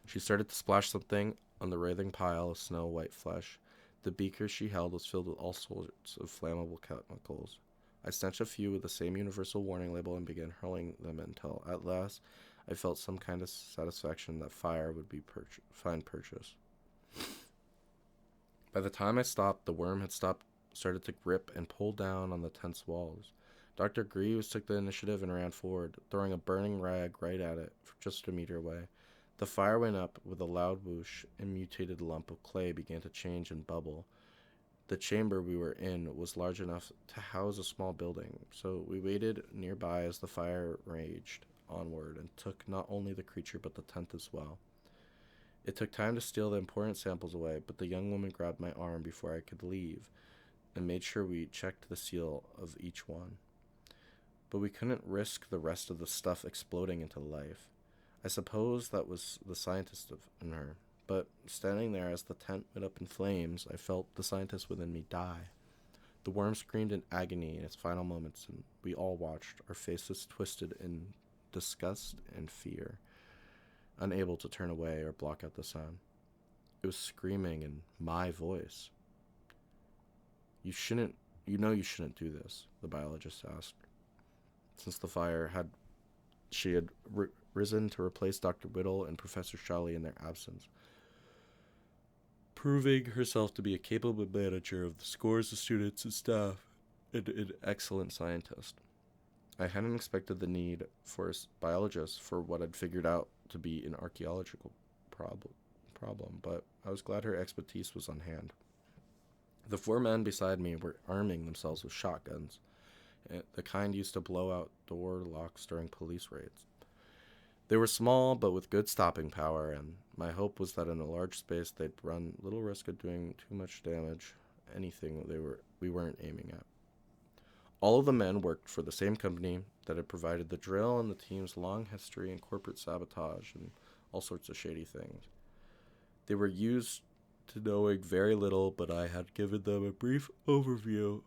She started to splash something on the writhing pile of snow-white flesh. The beaker she held was filled with all sorts of flammable chemicals. I snatched a few with the same universal warning label and began hurling them until, at last, I felt some kind of satisfaction that fire would be fine purchase. By the time I stopped, the worm had started to grip and pull down on the tense walls. Dr. Greaves took the initiative and ran forward, throwing a burning rag right at it, just a meter away. The fire went up with a loud whoosh, and a mutated lump of clay began to change and bubble. The chamber we were in was large enough to house a small building, so we waited nearby as the fire raged onward and took not only the creature but the tent as well. It took time to steal the important samples away, but the young woman grabbed my arm before I could leave and made sure we checked the seal of each one. But we couldn't risk the rest of the stuff exploding into life. I suppose that was the scientist in her, but standing there as the tent went up in flames, I felt the scientist within me die. The worm screamed in agony in its final moments, and we all watched, our faces twisted in disgust and fear, unable to turn away or block out the sound. It was screaming in my voice. You shouldn't do this, the biologist asked. Since the fire she had risen to replace Dr. Whittle and Professor Shawley in their absence, proving herself to be a capable manager of the scores of students and staff and an excellent scientist. I hadn't expected the need for a biologist for what I'd figured out to be an archaeological problem, but I was glad her expertise was on hand. The 4 men beside me were arming themselves with shotguns, the kind used to blow out door locks during police raids. They were small, but with good stopping power, and my hope was that in a large space they'd run little risk of doing too much damage, anything we weren't aiming at. All of the men worked for the same company that had provided the drill and the team's long history in corporate sabotage and all sorts of shady things. They were used to knowing very little, but I had given them a brief overview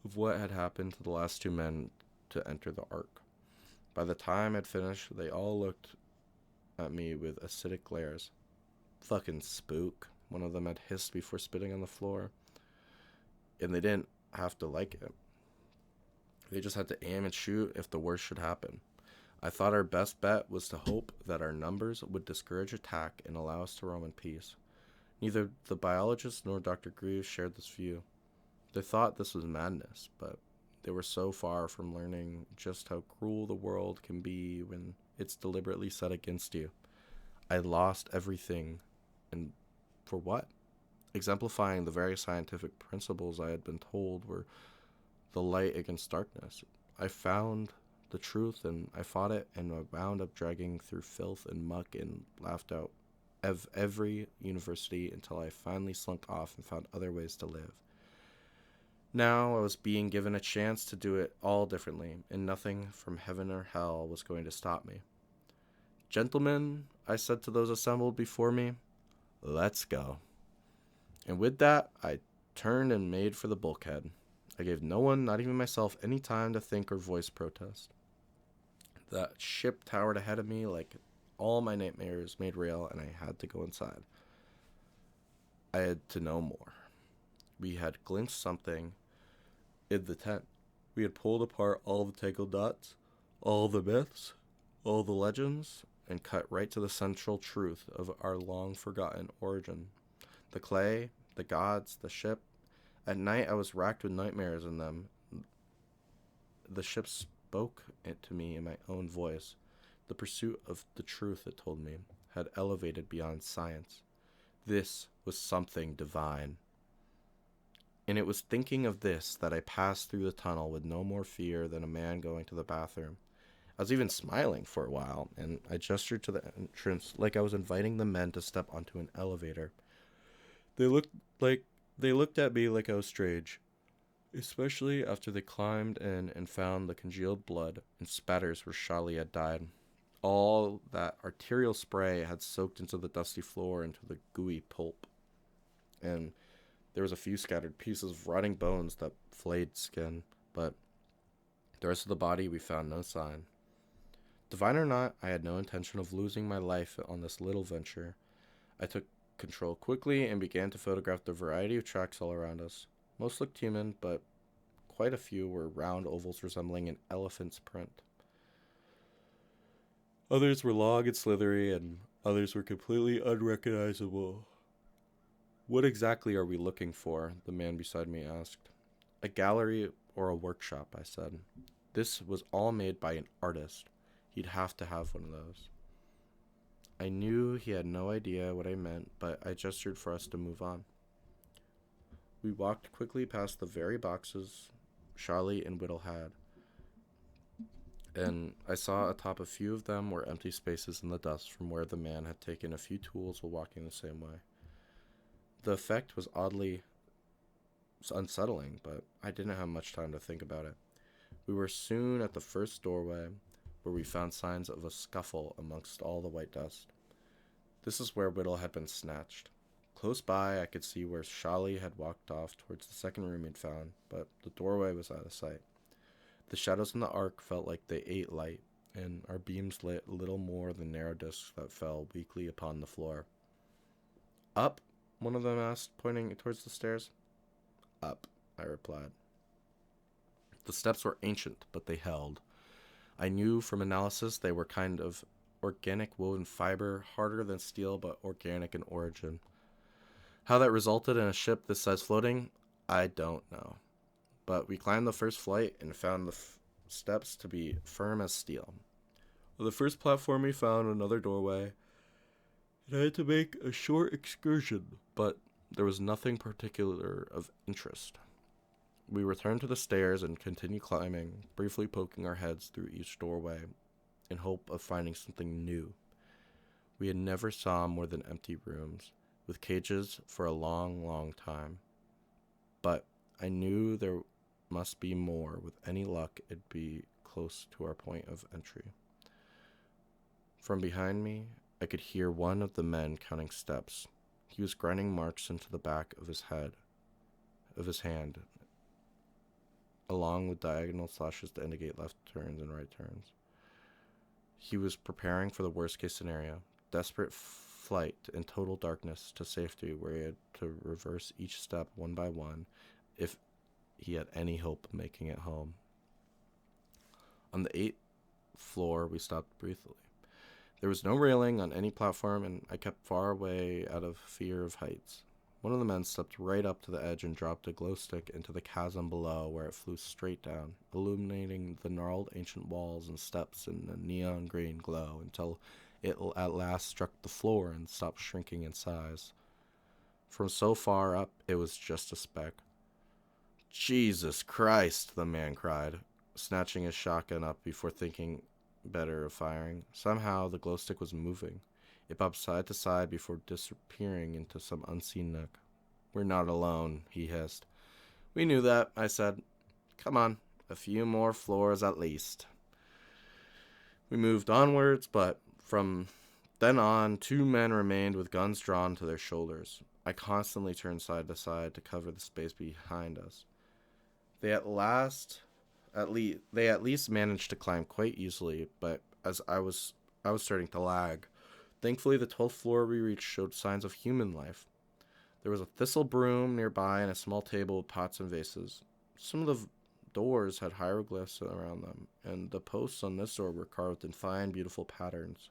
of what had happened to the last 2 men to enter the Ark. By the time I'd finished, they all looked at me with acidic glares. Fucking spook, one of them had hissed before spitting on the floor. And they didn't have to like it. They just had to aim and shoot if the worst should happen. I thought our best bet was to hope that our numbers would discourage attack and allow us to roam in peace. Neither the biologist nor Dr. Greaves shared this view. They thought this was madness, but they were so far from learning just how cruel the world can be when it's deliberately set against you. I lost everything, and for what? Exemplifying the very scientific principles I had been told were the light against darkness. I found the truth, and I fought it, and I wound up dragging through filth and muck and laughed out of every university until I finally slunk off and found other ways to live. Now I was being given a chance to do it all differently, and nothing from heaven or hell was going to stop me. Gentlemen, I said to those assembled before me, let's go. And with that, I turned and made for the bulkhead. I gave no one, not even myself, any time to think or voice protest. That ship towered ahead of me like all my nightmares made real, and I had to go inside. I had to know more. We had glimpsed something in the tent. We had pulled apart all the tangled knots, all the myths, all the legends, and cut right to the central truth of our long-forgotten origin. The clay, the gods, the ship. At night I was racked with nightmares in them. The ship spoke it to me in my own voice. The pursuit of the truth, it told me, had elevated beyond science. This was something divine. And it was thinking of this that I passed through the tunnel with no more fear than a man going to the bathroom. I was even smiling for a while, and I gestured to the entrance like I was inviting the men to step onto an elevator. They looked at me like I was strange, especially after they climbed in and found the congealed blood and spatters where Charlie had died. All that arterial spray had soaked into the dusty floor, into the gooey pulp. And there was a few scattered pieces of rotting bones that flayed skin, but the rest of the body we found no sign. Divine or not, I had no intention of losing my life on this little venture. I took control quickly and began to photograph the variety of tracks all around us. Most looked human, but quite a few were round ovals resembling an elephant's print. Others were long and slithery, and others were completely unrecognizable. What exactly are we looking for? The man beside me asked. A gallery or a workshop, I said. This was all made by an artist. He'd have to have one of those. I knew he had no idea what I meant, but I gestured for us to move on. We walked quickly past the very boxes Charlie and Whittle had, and I saw atop a few of them were empty spaces in the dust from where the man had taken a few tools while walking the same way. The effect was oddly unsettling, but I didn't have much time to think about it. We were soon at the first doorway, where we found signs of a scuffle amongst all the white dust. This is where Whittle had been snatched. Close by, I could see where Charlie had walked off towards the second room he'd found, but the doorway was out of sight. The shadows in the arc felt like they ate light, and our beams lit little more than narrow discs that fell weakly upon the floor. Up? One of them asked, pointing towards the stairs. Up, I replied. The steps were ancient, but they held. I knew from analysis they were kind of organic woven fiber, harder than steel, but organic in origin. How that resulted in a ship this size floating, I don't know. But we climbed the first flight and found the steps to be firm as steel. On the first platform we found another doorway, and I had to make a short excursion, but there was nothing particular of interest. We returned to the stairs and continued climbing, briefly poking our heads through each doorway in hope of finding something new. We had never saw more than empty rooms, with cages for a long, long time. But I knew there must be more. With any luck, it'd be close to our point of entry. From behind me, I could hear one of the men counting steps. He was grinding marks into the back of his hand, along with diagonal slashes to indicate left turns and right turns. He was preparing for the worst case scenario, desperate flight in total darkness to safety, where he had to reverse each step one by one if he had any hope of making it home. On the 8th floor, we stopped briefly. There was no railing on any platform, and I kept far away out of fear of heights. One of the men stepped right up to the edge and dropped a glow stick into the chasm below, where it flew straight down, illuminating the gnarled ancient walls and steps in a neon green glow until it at last struck the floor and stopped shrinking in size. From so far up, it was just a speck. "Jesus Christ," the man cried, snatching his shotgun up before thinking better of firing. Somehow the glow stick was moving. It bobbed side to side before disappearing into some unseen nook. "We're not alone," he hissed. "We knew that," I said. "Come on, a few more floors at least." We moved onwards, but from then on, 2 men remained with guns drawn to their shoulders. I constantly turned side to side to cover the space behind us. They at least managed to climb quite easily, but as I was starting to lag. Thankfully, the 12th floor we reached showed signs of human life. There was a thistle broom nearby and a small table with pots and vases. Some of the doors had hieroglyphs around them, and the posts on this door were carved in fine, beautiful patterns.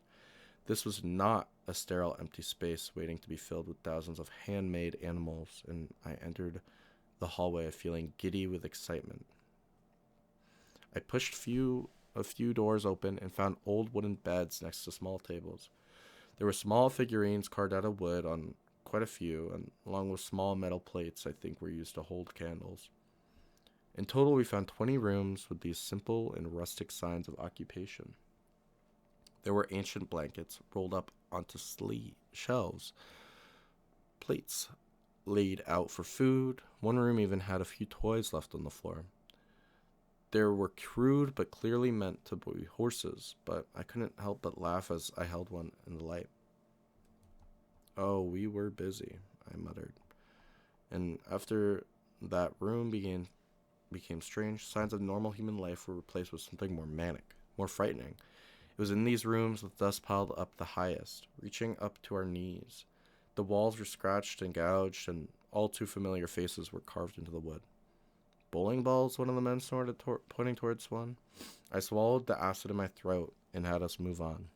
This was not a sterile, empty space waiting to be filled with thousands of handmade animals, and I entered the hallway feeling giddy with excitement. I pushed a few doors open and found old wooden beds next to small tables. There were small figurines carved out of wood on quite a few, and along with small metal plates I think were used to hold candles. In total, we found 20 rooms with these simple and rustic signs of occupation. There were ancient blankets rolled up onto shelves, plates laid out for food. One room even had a few toys left on the floor. There were crude but clearly meant to be horses, but I couldn't help but laugh as I held one in the light. "Oh, we were busy," I muttered. And after that room became strange, signs of normal human life were replaced with something more manic, more frightening. It was in these rooms with dust piled up the highest, reaching up to our knees. The walls were scratched and gouged, and all too familiar faces were carved into the wood. "Bowling balls," one of the men snorted, pointing towards one. I swallowed the acid in my throat and had us move on.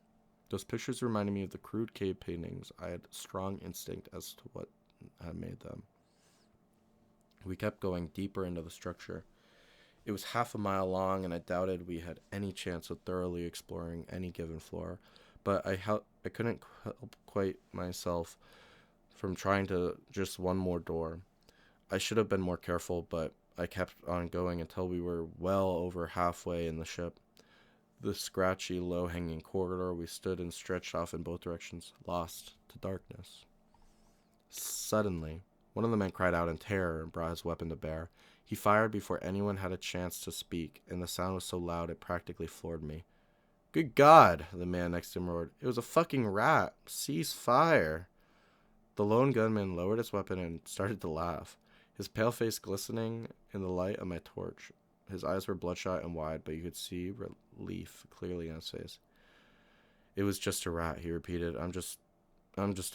Those pictures reminded me of the crude cave paintings. I had a strong instinct as to what had made them. We kept going deeper into the structure. It was half a mile long, and I doubted we had any chance of thoroughly exploring any given floor, but I couldn't help quite myself from trying to just one more door. I should have been more careful, but I kept on going until we were well over halfway in the ship. The scratchy, low-hanging corridor we stood in stretched off in both directions, lost to darkness. Suddenly, one of the men cried out in terror and brought his weapon to bear. He fired before anyone had a chance to speak, and the sound was so loud it practically floored me. "Good God!" the man next to him roared. "It was a fucking rat! Cease fire!" The lone gunman lowered his weapon and started to laugh, his pale face glistening in the light of my torch. His eyes were bloodshot and wide, but you could see relief clearly on his face. "It was just a rat," he repeated. I'm just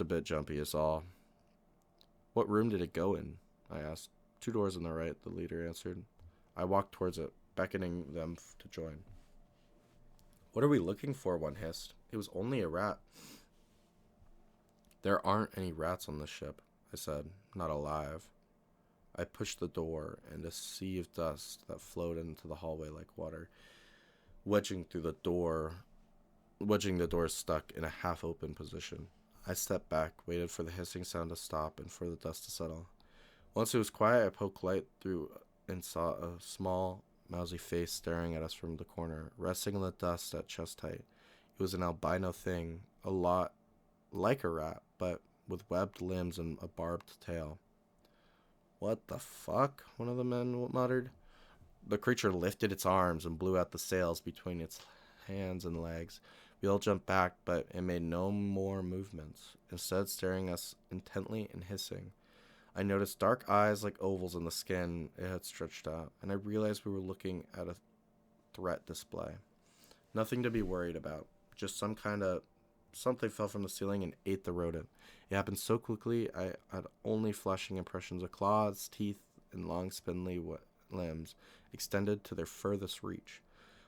a bit jumpy, is all." "What room did it go in?" I asked. "2 doors on the right," the leader answered. I walked towards it, beckoning them to join. "What are we looking for?" one hissed. "It was only a rat." "There aren't any rats on this ship," I said. "Not alive." I pushed the door, and a sea of dust that flowed into the hallway like water, wedging the door stuck in a half-open position. I stepped back, waited for the hissing sound to stop and for the dust to settle. Once it was quiet, I poked light through and saw a small, mousy face staring at us from the corner, resting in the dust at chest height. It was an albino thing, a lot like a rat, but with webbed limbs and a barbed tail. What the fuck? One of the men muttered. The creature lifted its arms and blew out the sails between its hands and legs. We all jumped back, but it made no more movements, instead staring us intently and hissing. I noticed dark eyes like ovals in the skin it had stretched out, and I realized we were looking at a threat display. Nothing to be worried about, just something fell from the ceiling and ate the rodent. It happened so quickly I had only flashing impressions of claws, teeth, and long spindly limbs extended to their furthest reach.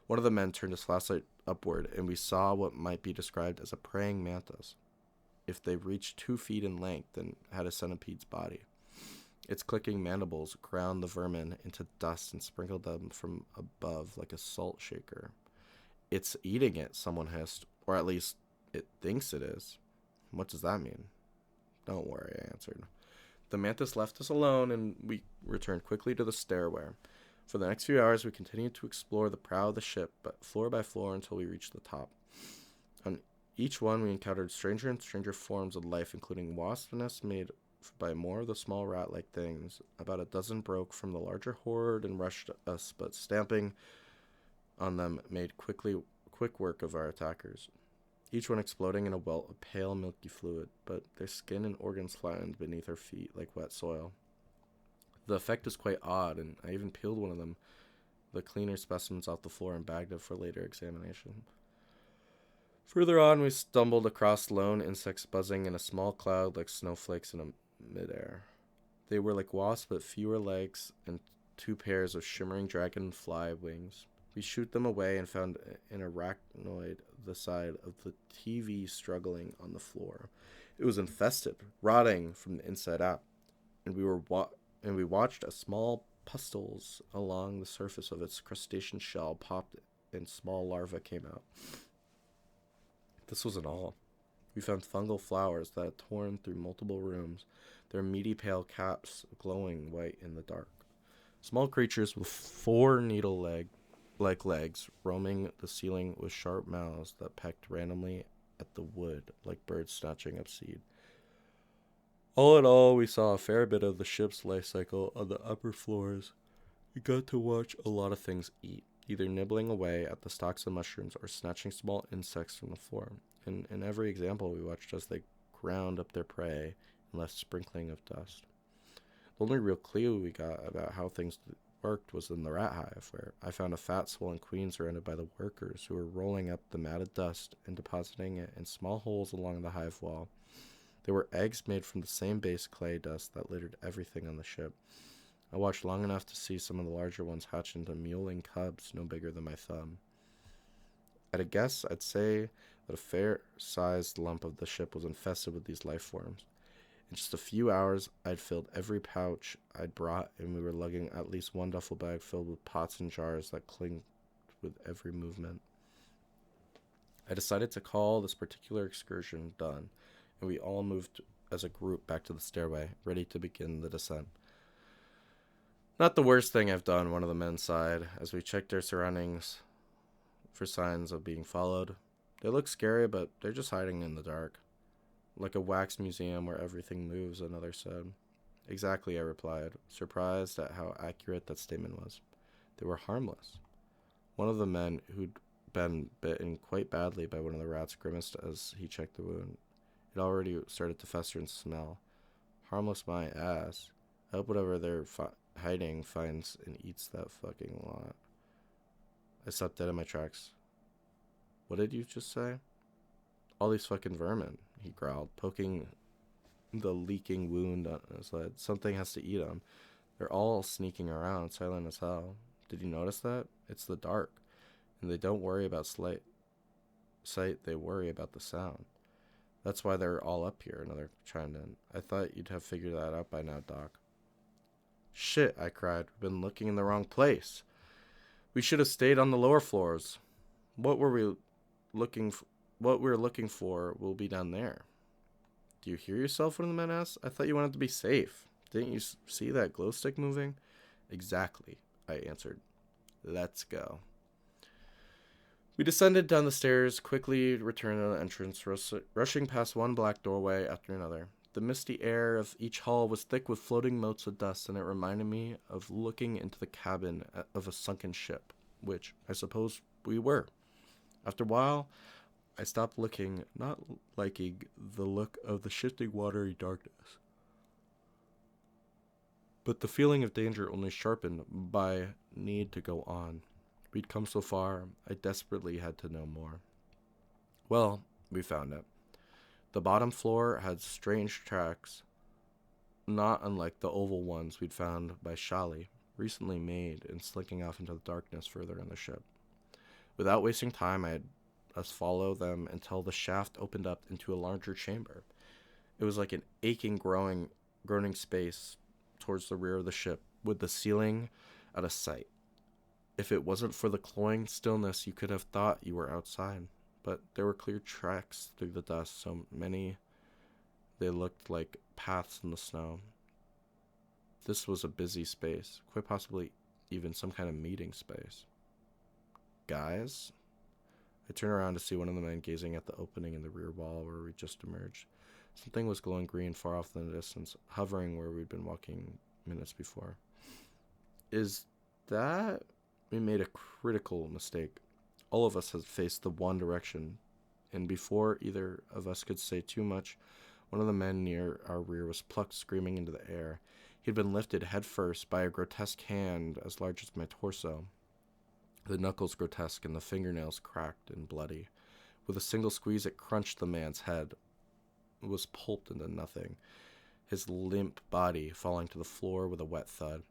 One of the men turned his flashlight upward, and we saw what might be described as a praying mantis, if they reached 2 feet in length and had a centipede's body. Its clicking mandibles ground the vermin into dust and sprinkled them from above like a salt shaker. It's eating it, someone hissed, or at least it thinks it is. What does that mean? Don't worry, I answered. The mantis left us alone, and we returned quickly to the stairway. For the next few hours, we continued to explore the prow of the ship, but floor by floor until we reached the top. On each one, we encountered stranger and stranger forms of life, including wasp nests made by more of the small rat-like things. About a dozen broke from the larger horde and rushed us, but stamping on them made quick work of our attackers, each one exploding in a welt of pale milky fluid, but their skin and organs flattened beneath our feet like wet soil. The effect was quite odd, and I even peeled one of them, the cleaner specimens, off the floor and bagged it for later examination. Further on, we stumbled across lone insects buzzing in a small cloud like snowflakes in midair. They were like wasps, but fewer legs and 2 pairs of shimmering dragonfly wings. We shoot them away and found an arachnoid the side of the TV struggling on the floor. It was infested, rotting from the inside out, and we watched as small pustules along the surface of its crustacean shell popped and small larvae came out. This wasn't all. We found fungal flowers that had torn through multiple rooms, their meaty pale caps glowing white in the dark. Small creatures with 4 needle-like legs roaming the ceiling with sharp mouths that pecked randomly at the wood like birds snatching up seed. All in all, we saw a fair bit of the ship's life cycle on the upper floors. We got to watch a lot of things eat, either nibbling away at the stalks of mushrooms or snatching small insects from the floor. And in every example, we watched as they ground up their prey and left sprinkling of dust. The only real clue we got about how things worked was in the rat hive, where I found a fat, swollen queen surrounded by the workers who were rolling up the matted dust and depositing it in small holes along the hive wall. There were eggs made from the same base clay dust that littered everything on the ship. I watched long enough to see some of the larger ones hatch into mewling cubs no bigger than my thumb. At a guess, I'd say that a fair-sized lump of the ship was infested with these life forms. In just a few hours, I'd filled every pouch I'd brought, and we were lugging at least 1 duffel bag filled with pots and jars that clinked with every movement. I decided to call this particular excursion done, and we all moved as a group back to the stairway, ready to begin the descent. Not the worst thing I've done, one of the men sighed, as we checked our surroundings for signs of being followed. They look scary, but they're just hiding in the dark. Like a wax museum where everything moves, another said. Exactly, I replied, surprised at how accurate that statement was. They were harmless. One of the men who'd been bitten quite badly by one of the rats grimaced as he checked the wound. It already started to fester and smell. Harmless my ass. I hope whatever they're hiding finds and eats that fucking lot. I stopped dead in my tracks. What did you just say? All these fucking vermin, he growled, poking the leaking wound on his head. Something has to eat them. They're all sneaking around, silent as hell. Did you notice that? It's the dark. And they don't worry about sight, they worry about the sound. That's why they're all up here, another chimed in. I thought you'd have figured that out by now, Doc. Shit, I cried. We've been looking in the wrong place. We should have stayed on the lower floors. What we were looking for will be down there. Do you hear yourself? One of the men asked. I thought you wanted to be safe. Didn't you see that glow stick moving? Exactly, I answered. Let's go. We descended down the stairs, quickly returned to the entrance, rushing past one black doorway after another. The misty air of each hall was thick with floating motes of dust, and it reminded me of looking into the cabin of a sunken ship, which I suppose we were. After a while, I stopped looking, not liking the look of the shifting watery darkness, but the feeling of danger only sharpened by need to go on. We'd come so far, I desperately had to know more. Well, we found it. The bottom floor had strange tracks, not unlike the oval ones we'd found by Shali, recently made and slinking off into the darkness further in the ship. Without wasting time, I had us follow them until the shaft opened up into a larger chamber. It was like an aching, groaning space towards the rear of the ship, with the ceiling out of sight. If it wasn't for the cloying stillness, you could have thought you were outside. But there were clear tracks through the dust, so many they looked like paths in the snow. This was a busy space, quite possibly even some kind of meeting space. Guys? I turned around to see one of the men gazing at the opening in the rear wall where we just emerged. Something was glowing green far off in the distance, hovering where we'd been walking minutes before. Is that... We made a critical mistake. All of us had faced the one direction, and before either of us could say too much, one of the men near our rear was plucked screaming into the air. He'd been lifted headfirst by a grotesque hand as large as my torso, the knuckles grotesque and the fingernails cracked and bloody. With a single squeeze, it crunched the man's head. It was pulped into nothing, his limp body falling to the floor with a wet thud.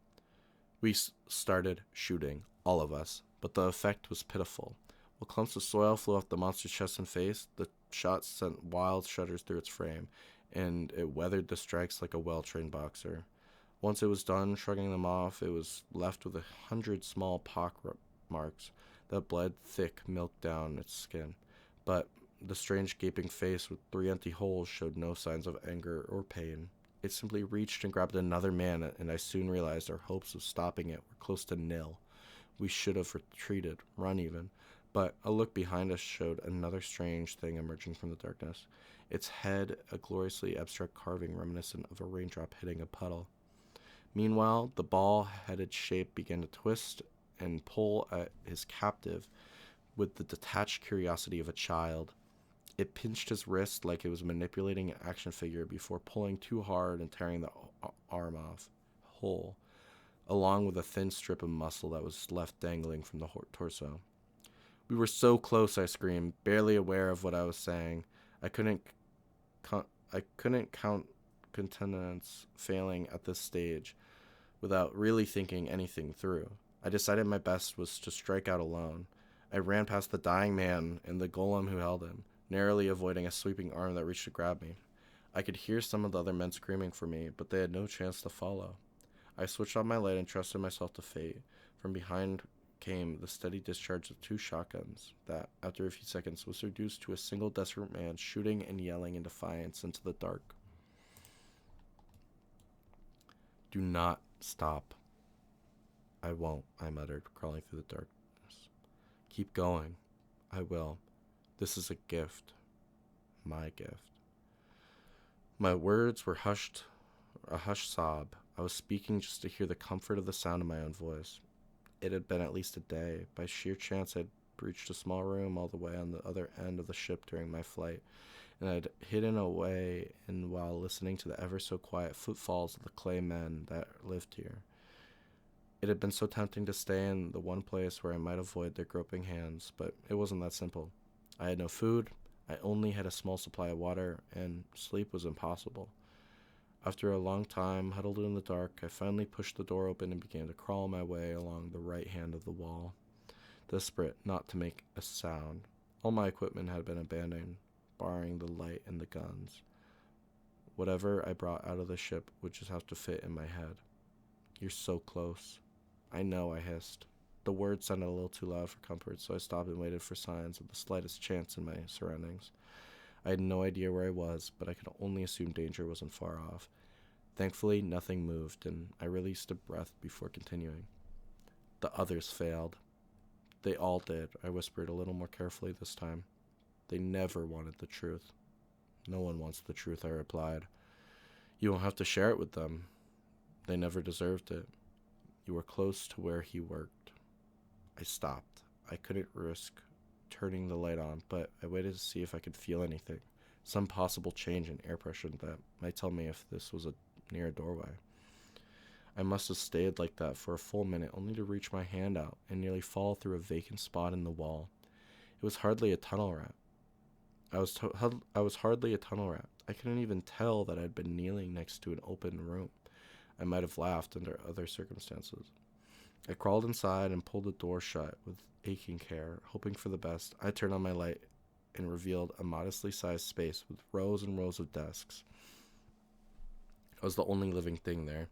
We started shooting, all of us, but the effect was pitiful. While clumps of soil flew off the monster's chest and face, the shot sent wild shudders through its frame, and it weathered the strikes like a well-trained boxer. Once it was done shrugging them off, it was left with 100 small pock marks that bled thick milk down its skin. But the strange gaping face with 3 empty holes showed no signs of anger or pain. It simply reached and grabbed another man, and I soon realized our hopes of stopping it were close to nil. We should have retreated, run even, but a look behind us showed another strange thing emerging from the darkness. Its head, a gloriously abstract carving reminiscent of a raindrop hitting a puddle. Meanwhile, the ball-headed shape began to twist and pull at his captive with the detached curiosity of a child. It pinched his wrist like it was manipulating an action figure before pulling too hard and tearing the arm off whole, along with a thin strip of muscle that was left dangling from the torso. We were so close, I screamed, barely aware of what I was saying. I couldn't count continents failing at this stage without really thinking anything through. I decided my best was to strike out alone. I ran past the dying man and the golem who held him, narrowly avoiding a sweeping arm that reached to grab me. I could hear some of the other men screaming for me, but they had no chance to follow. I switched on my light and trusted myself to fate. From behind came the steady discharge of 2 shotguns that, after a few seconds, was reduced to a single desperate man shooting and yelling in defiance into the dark. Do not stop. I won't, I muttered, crawling through the darkness. Keep going. I will. This is a gift. My gift. My words were a hushed sob. I was speaking just to hear the comfort of the sound of my own voice. It had been at least a day. By sheer chance, I'd reached a small room all the way on the other end of the ship during my flight, and I'd hidden away while listening to the ever-so-quiet footfalls of the clay men that lived here. It had been so tempting to stay in the one place where I might avoid their groping hands, but it wasn't that simple. I had no food, I only had a small supply of water, and sleep was impossible. After a long time, huddled in the dark, I finally pushed the door open and began to crawl my way along the right hand of the wall, desperate not to make a sound. All my equipment had been abandoned, barring the light and the guns. Whatever I brought out of the ship would just have to fit in my head. You're so close. I know, I hissed. The words sounded a little too loud for comfort, so I stopped and waited for signs of the slightest chance in my surroundings. I had no idea where I was, but I could only assume danger wasn't far off. Thankfully, nothing moved, and I released a breath before continuing. The others failed. They all did, I whispered a little more carefully this time. They never wanted the truth. No one wants the truth, I replied. You won't have to share it with them. They never deserved it. You were close to where he worked. I stopped. I couldn't risk turning the light on, but I waited to see if I could feel anything. Some possible change in air pressure that might tell me if this was near a doorway. I must have stayed like that for a full minute, only to reach my hand out and nearly fall through a vacant spot in the wall. It was hardly a tunnel rat. I was hardly a tunnel rat. I couldn't even tell that I'd been kneeling next to an open room. I might have laughed under other circumstances. I crawled inside and pulled the door shut with aching care, hoping for the best. I turned on my light and revealed a modestly sized space with rows and rows of desks. I was the only living thing there.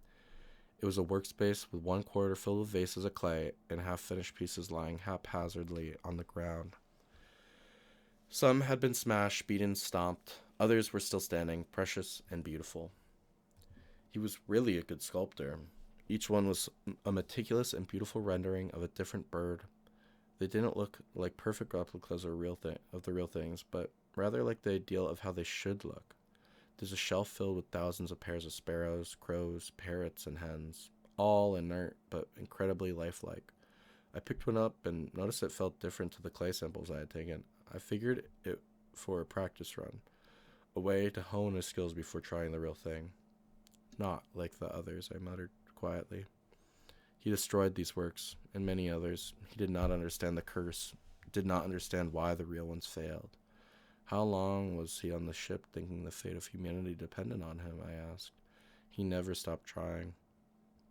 It was a workspace with one corner filled with vases of clay and half-finished pieces lying haphazardly on the ground. Some had been smashed, beaten, stomped. Others were still standing, precious and beautiful. He was really a good sculptor. Each one was a meticulous and beautiful rendering of a different bird. They didn't look like perfect replicas of the real things, but rather like the ideal of how they should look. There's a shelf filled with thousands of pairs of sparrows, crows, parrots, and hens, all inert but incredibly lifelike. I picked one up and noticed it felt different to the clay samples I had taken. I figured it for a practice run, a way to hone his skills before trying the real thing. Not like the others, I muttered quietly. He destroyed these works, and many others. He did not understand the curse, did not understand why the real ones failed. How long was he on the ship thinking the fate of humanity depended on him, I asked. He never stopped trying.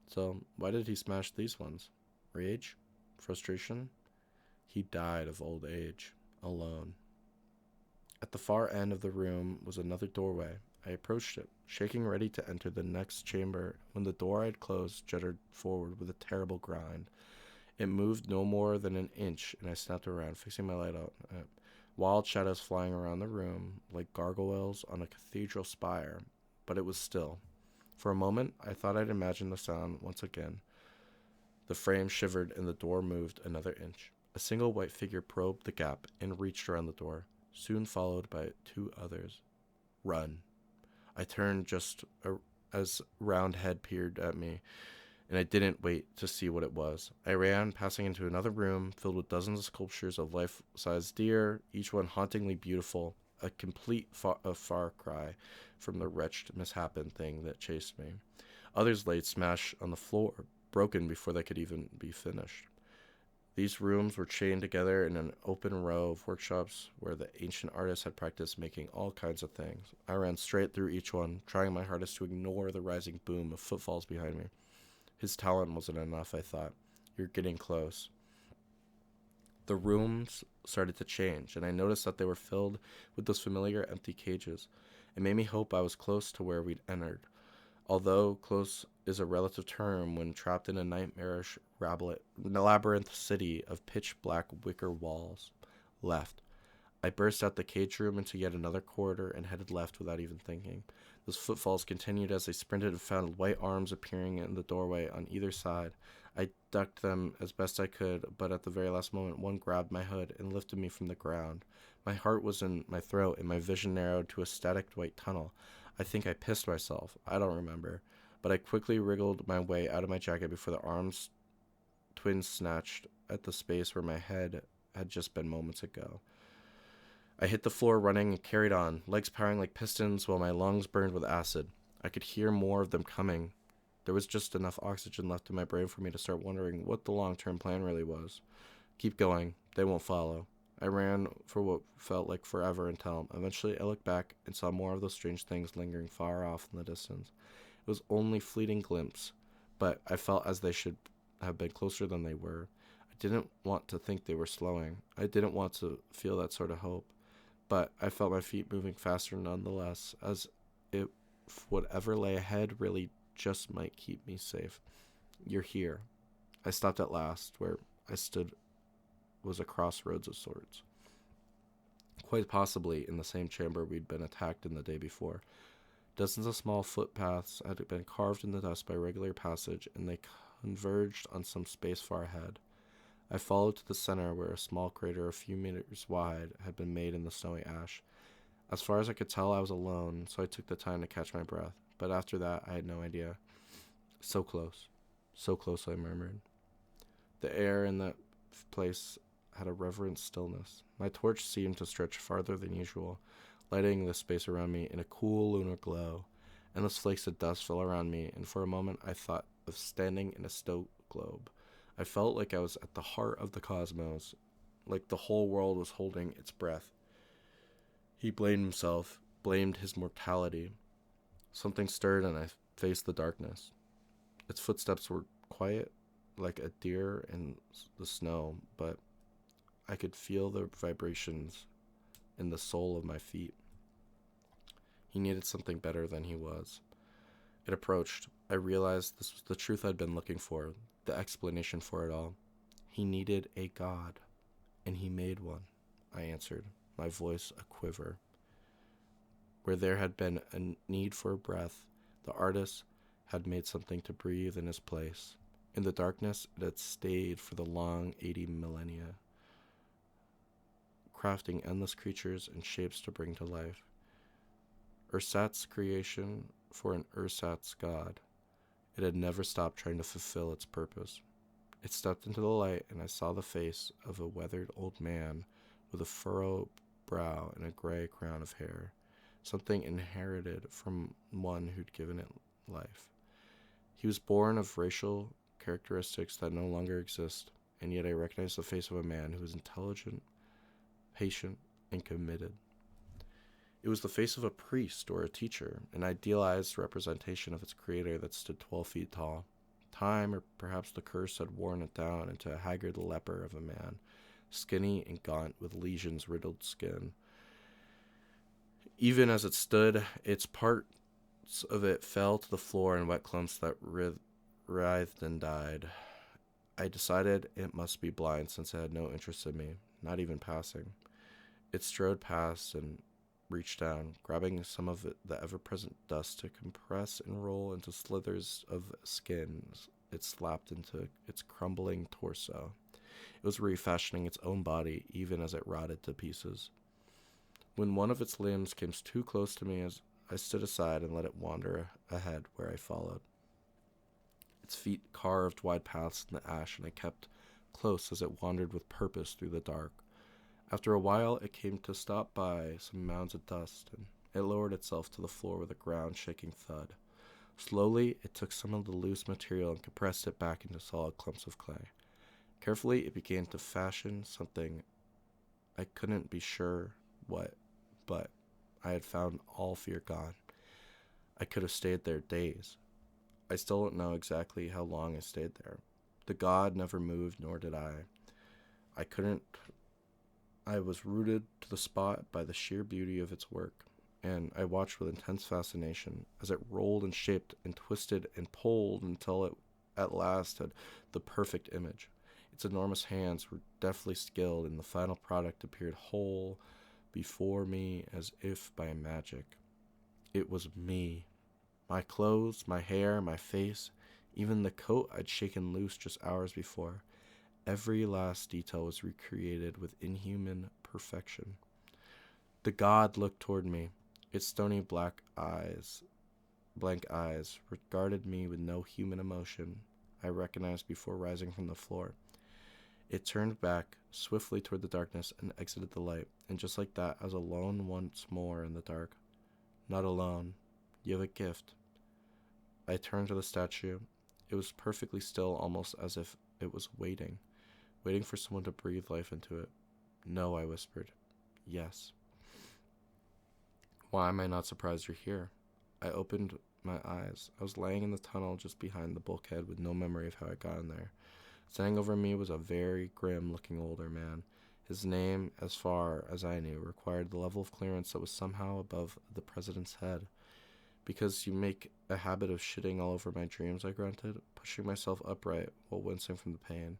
So, why did he smash these ones? Rage? Frustration? He died of old age, alone. At the far end of the room was another doorway. I approached it, shaking ready to enter the next chamber when the door I had closed jutted forward with a terrible grind. It moved no more than an inch, and I snapped around, fixing my light out. Wild shadows flying around the room, like gargoyles on a cathedral spire, but it was still. For a moment, I thought I'd imagined the sound once again. The frame shivered, and the door moved another inch. A single white figure probed the gap and reached around the door, soon followed by two others. Run. I turned just as round head peered at me, and I didn't wait to see what it was. I ran, passing into another room filled with dozens of sculptures of life-size deer, each one hauntingly beautiful, a complete far cry from the wretched, mishappen thing that chased me. Others lay smashed on the floor, broken before they could even be finished. These rooms were chained together in an open row of workshops where the ancient artists had practiced making all kinds of things. I ran straight through each one, trying my hardest to ignore the rising boom of footfalls behind me. His talent wasn't enough, I thought. You're getting close. The rooms started to change, and I noticed that they were filled with those familiar empty cages. It made me hope I was close to where we'd entered, although close is a relative term when trapped in a nightmarish labyrinth city of pitch-black wicker walls. Left. I burst out the cage room into yet another corridor and headed left without even thinking. Those footfalls continued as they sprinted and found white arms appearing in the doorway on either side. I ducked them as best I could, but at the very last moment, one grabbed my hood and lifted me from the ground. My heart was in my throat, and my vision narrowed to a static white tunnel. I think I pissed myself. I don't remember. But I quickly wriggled my way out of my jacket before the arms twins snatched at the space where my head had just been moments ago. I hit the floor running and carried on, legs powering like pistons while my lungs burned with acid. I could hear more of them coming. There was just enough oxygen left in my brain for me to start wondering what the long-term plan really was. Keep going. They won't follow. I ran for what felt like forever until eventually I looked back and saw more of those strange things lingering far off in the distance. It was only a fleeting glimpse, but I felt as they should have been closer than they were. I didn't want to think they were slowing. I didn't want to feel that sort of hope. But I felt my feet moving faster nonetheless, as if whatever lay ahead really just might keep me safe. You're here. I stopped at last. Where I stood was a crossroads of sorts. quite possibly in the same chamber we'd been attacked in the day before. Dozens of small footpaths had been carved in the dust by regular passage, and they converged on some space far ahead. I followed to the center, where a small crater a few meters wide had been made in the snowy ash. As far as I could tell, I was alone, so I took the time to catch my breath. But after that, I had no idea. So close. So close, I murmured. The air in that place had a reverent stillness. My torch seemed to stretch farther than usual, lighting the space around me in a cool lunar glow. Endless flakes of dust fell around me, and for a moment I thought of standing in a snow globe. I felt like I was at the heart of the cosmos, like the whole world was holding its breath. He blamed himself, blamed his mortality. Something stirred, and I faced the darkness. Its footsteps were quiet, like a deer in the snow, but I could feel the vibrations in the sole of my feet. He needed something better than he was. It approached. I realized this was the truth I'd been looking for, the explanation for it all. He needed a god, and he made one, I answered, my voice a quiver. Where there had been a need for a breath, the artist had made something to breathe in his place. In the darkness, it had stayed for the long 80 millennia, crafting endless creatures and shapes to bring to life. Ursat's creation for an Ursat's god. It had never stopped trying to fulfill its purpose. It stepped into the light, and I saw the face of a weathered old man with a furrowed brow and a gray crown of hair, something inherited from one who'd given it life. He was born of racial characteristics that no longer exist, and yet I recognized the face of a man who was intelligent, patient, and committed. It was the face of a priest or a teacher, an idealized representation of its creator that stood 12 feet tall. Time, or perhaps the curse, had worn it down into a haggard leper of a man, skinny and gaunt with lesions-riddled skin. Even as it stood, its parts of it fell to the floor in wet clumps that writhed and died. I decided it must be blind, since it had no interest in me, not even passing. It strode past and reached down, grabbing some of the ever-present dust to compress and roll into slithers of skin it slapped into its crumbling torso. It was refashioning its own body, even as it rotted to pieces. When one of its limbs came too close to me, as I stood aside and let it wander ahead where I followed. Its feet carved wide paths in the ash, and I kept close as it wandered with purpose through the dark. After a while, it came to stop by some mounds of dust, and it lowered itself to the floor with a ground-shaking thud. Slowly, it took some of the loose material and compressed it back into solid clumps of clay. Carefully, it began to fashion something. I couldn't be sure what, but I had found all fear gone. I could have stayed there days. I still don't know exactly how long I stayed there. The god never moved, nor did I. I was rooted to the spot by the sheer beauty of its work, and I watched with intense fascination as it rolled and shaped and twisted and pulled until it at last had the perfect image. Its enormous hands were deftly skilled, and the final product appeared whole before me as if by magic. It was me. My clothes, my hair, my face, even the coat I'd shaken loose just hours before. Every last detail was recreated with inhuman perfection. The god looked toward me. Its stony blank eyes, regarded me with no human emotion I recognized before rising from the floor. It turned back swiftly toward the darkness and exited the light, and just like that, I was alone once more in the dark. Not alone. You have a gift. I turned to the statue. It was perfectly still, almost as if it was waiting for someone to breathe life into it. No, I whispered. Yes. Why am I not surprised you're here? I opened my eyes. I was laying in the tunnel just behind the bulkhead with no memory of how I got in there. Standing over me was a very grim-looking older man. His name, as far as I knew, required the level of clearance that was somehow above the president's head. Because you make a habit of shitting all over my dreams, I grunted, pushing myself upright while wincing from the pain.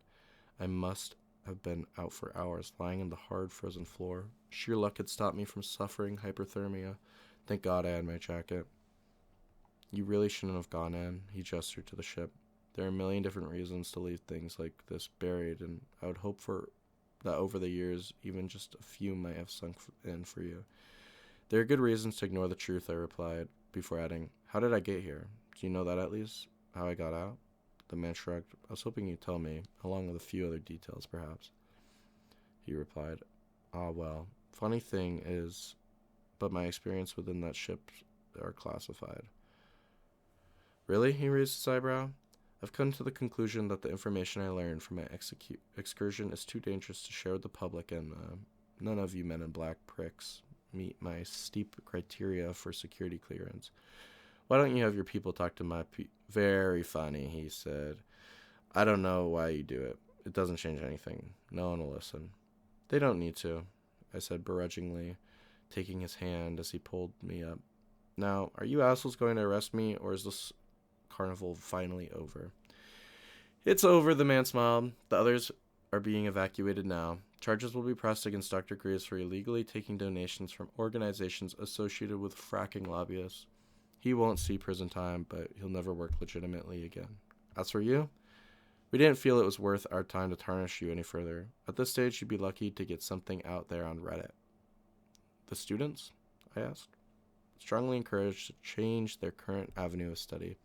I must have been out for hours, lying on the hard, frozen floor. Sheer luck had stopped me from suffering hypothermia. Thank God I had my jacket. You really shouldn't have gone in, he gestured to the ship. There are a million different reasons to leave things like this buried, and I would hope for that over the years, even just a few might have sunk in for you. There are good reasons to ignore the truth, I replied, before adding, how did I get here? Do you know that at least? How I got out? The man shrugged. I was hoping you'd tell me, along with a few other details, perhaps. He replied, well, funny thing is, but my experience within that ship are classified. Really? He raised his eyebrow. I've come to the conclusion that the information I learned from my excursion is too dangerous to share with the public, and none of you men in black pricks meet my steep criteria for security clearance. Why don't you have your people talk to my Very funny, he said. I don't know why you do it. It doesn't change anything. No one will listen. They don't need to, I said begrudgingly, taking his hand as he pulled me up. Now, are you assholes going to arrest me, or is this carnival finally over? It's over, the man smiled. The others are being evacuated now. Charges will be pressed against Dr. Greaves for illegally taking donations from organizations associated with fracking lobbyists. He won't see prison time, but he'll never work legitimately again. As for you, we didn't feel it was worth our time to tarnish you any further. At this stage, you'd be lucky to get something out there on Reddit. The students? I asked. Strongly encouraged to change their current avenue of study.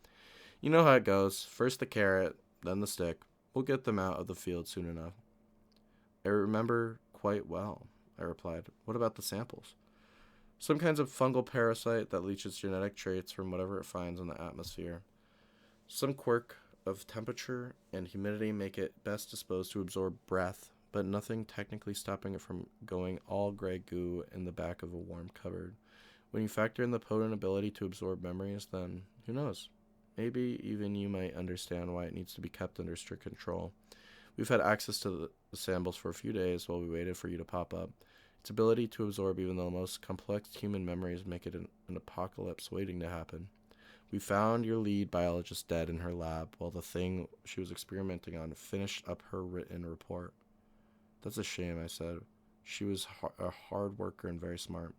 You know how it goes. First the carrot, then the stick. We'll get them out of the field soon enough. I remember quite well, I replied. What about the samples? Some kinds of fungal parasite that leaches genetic traits from whatever it finds in the atmosphere. Some quirk of temperature and humidity make it best disposed to absorb breath, but nothing technically stopping it from going all gray goo in the back of a warm cupboard. When you factor in the potent ability to absorb memories, then who knows? Maybe even you might understand why it needs to be kept under strict control. We've had access to the samples for a few days while we waited for you to pop up. Its ability to absorb even the most complex human memories make it an apocalypse waiting to happen. We found your lead biologist dead in her lab while the thing she was experimenting on finished up her written report. That's a shame, I said. She was a hard worker and very smart.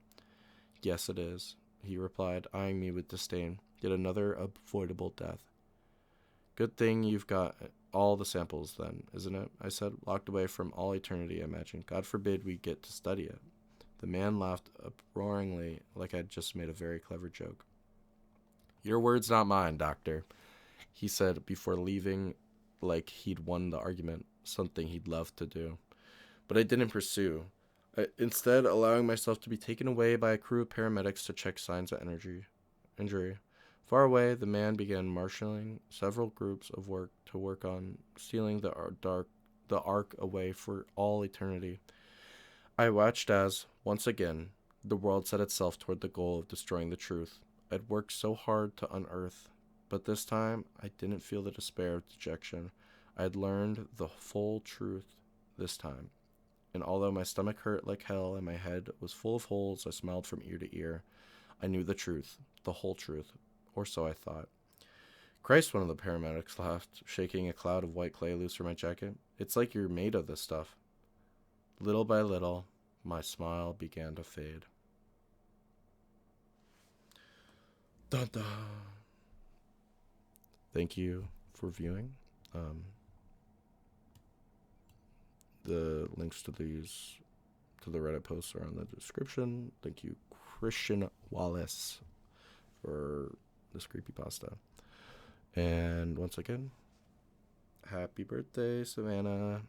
Yes, it is, he replied, eyeing me with disdain. Yet another avoidable death. Good thing you've got all the samples then, isn't it? I said, locked away from all eternity, I imagine. God forbid we get to study it. The man laughed uproariously like I'd just made a very clever joke. Your words, not mine, Doctor, he said before leaving like he'd won the argument, something he'd love to do. But I didn't pursue. Instead, allowing myself to be taken away by a crew of paramedics to check signs of injury. Far away, the man began marshalling several groups of work to work on stealing the ark away for all eternity. I watched as, once again, the world set itself toward the goal of destroying the truth. I'd worked so hard to unearth, but this time I didn't feel the despair of dejection. I had learned the full truth this time. And although my stomach hurt like hell and my head was full of holes I smiled from ear to ear, I knew the truth, the whole truth, or so I thought. Christ, one of the paramedics laughed, shaking a cloud of white clay loose from my jacket. It's like you're made of this stuff. Little by little, my smile began to fade. Dun dun. Thank you for viewing. The links to the Reddit posts are in the description. Thank you, Christian Wallis, for this creepypasta. And once again, happy birthday, Savannah.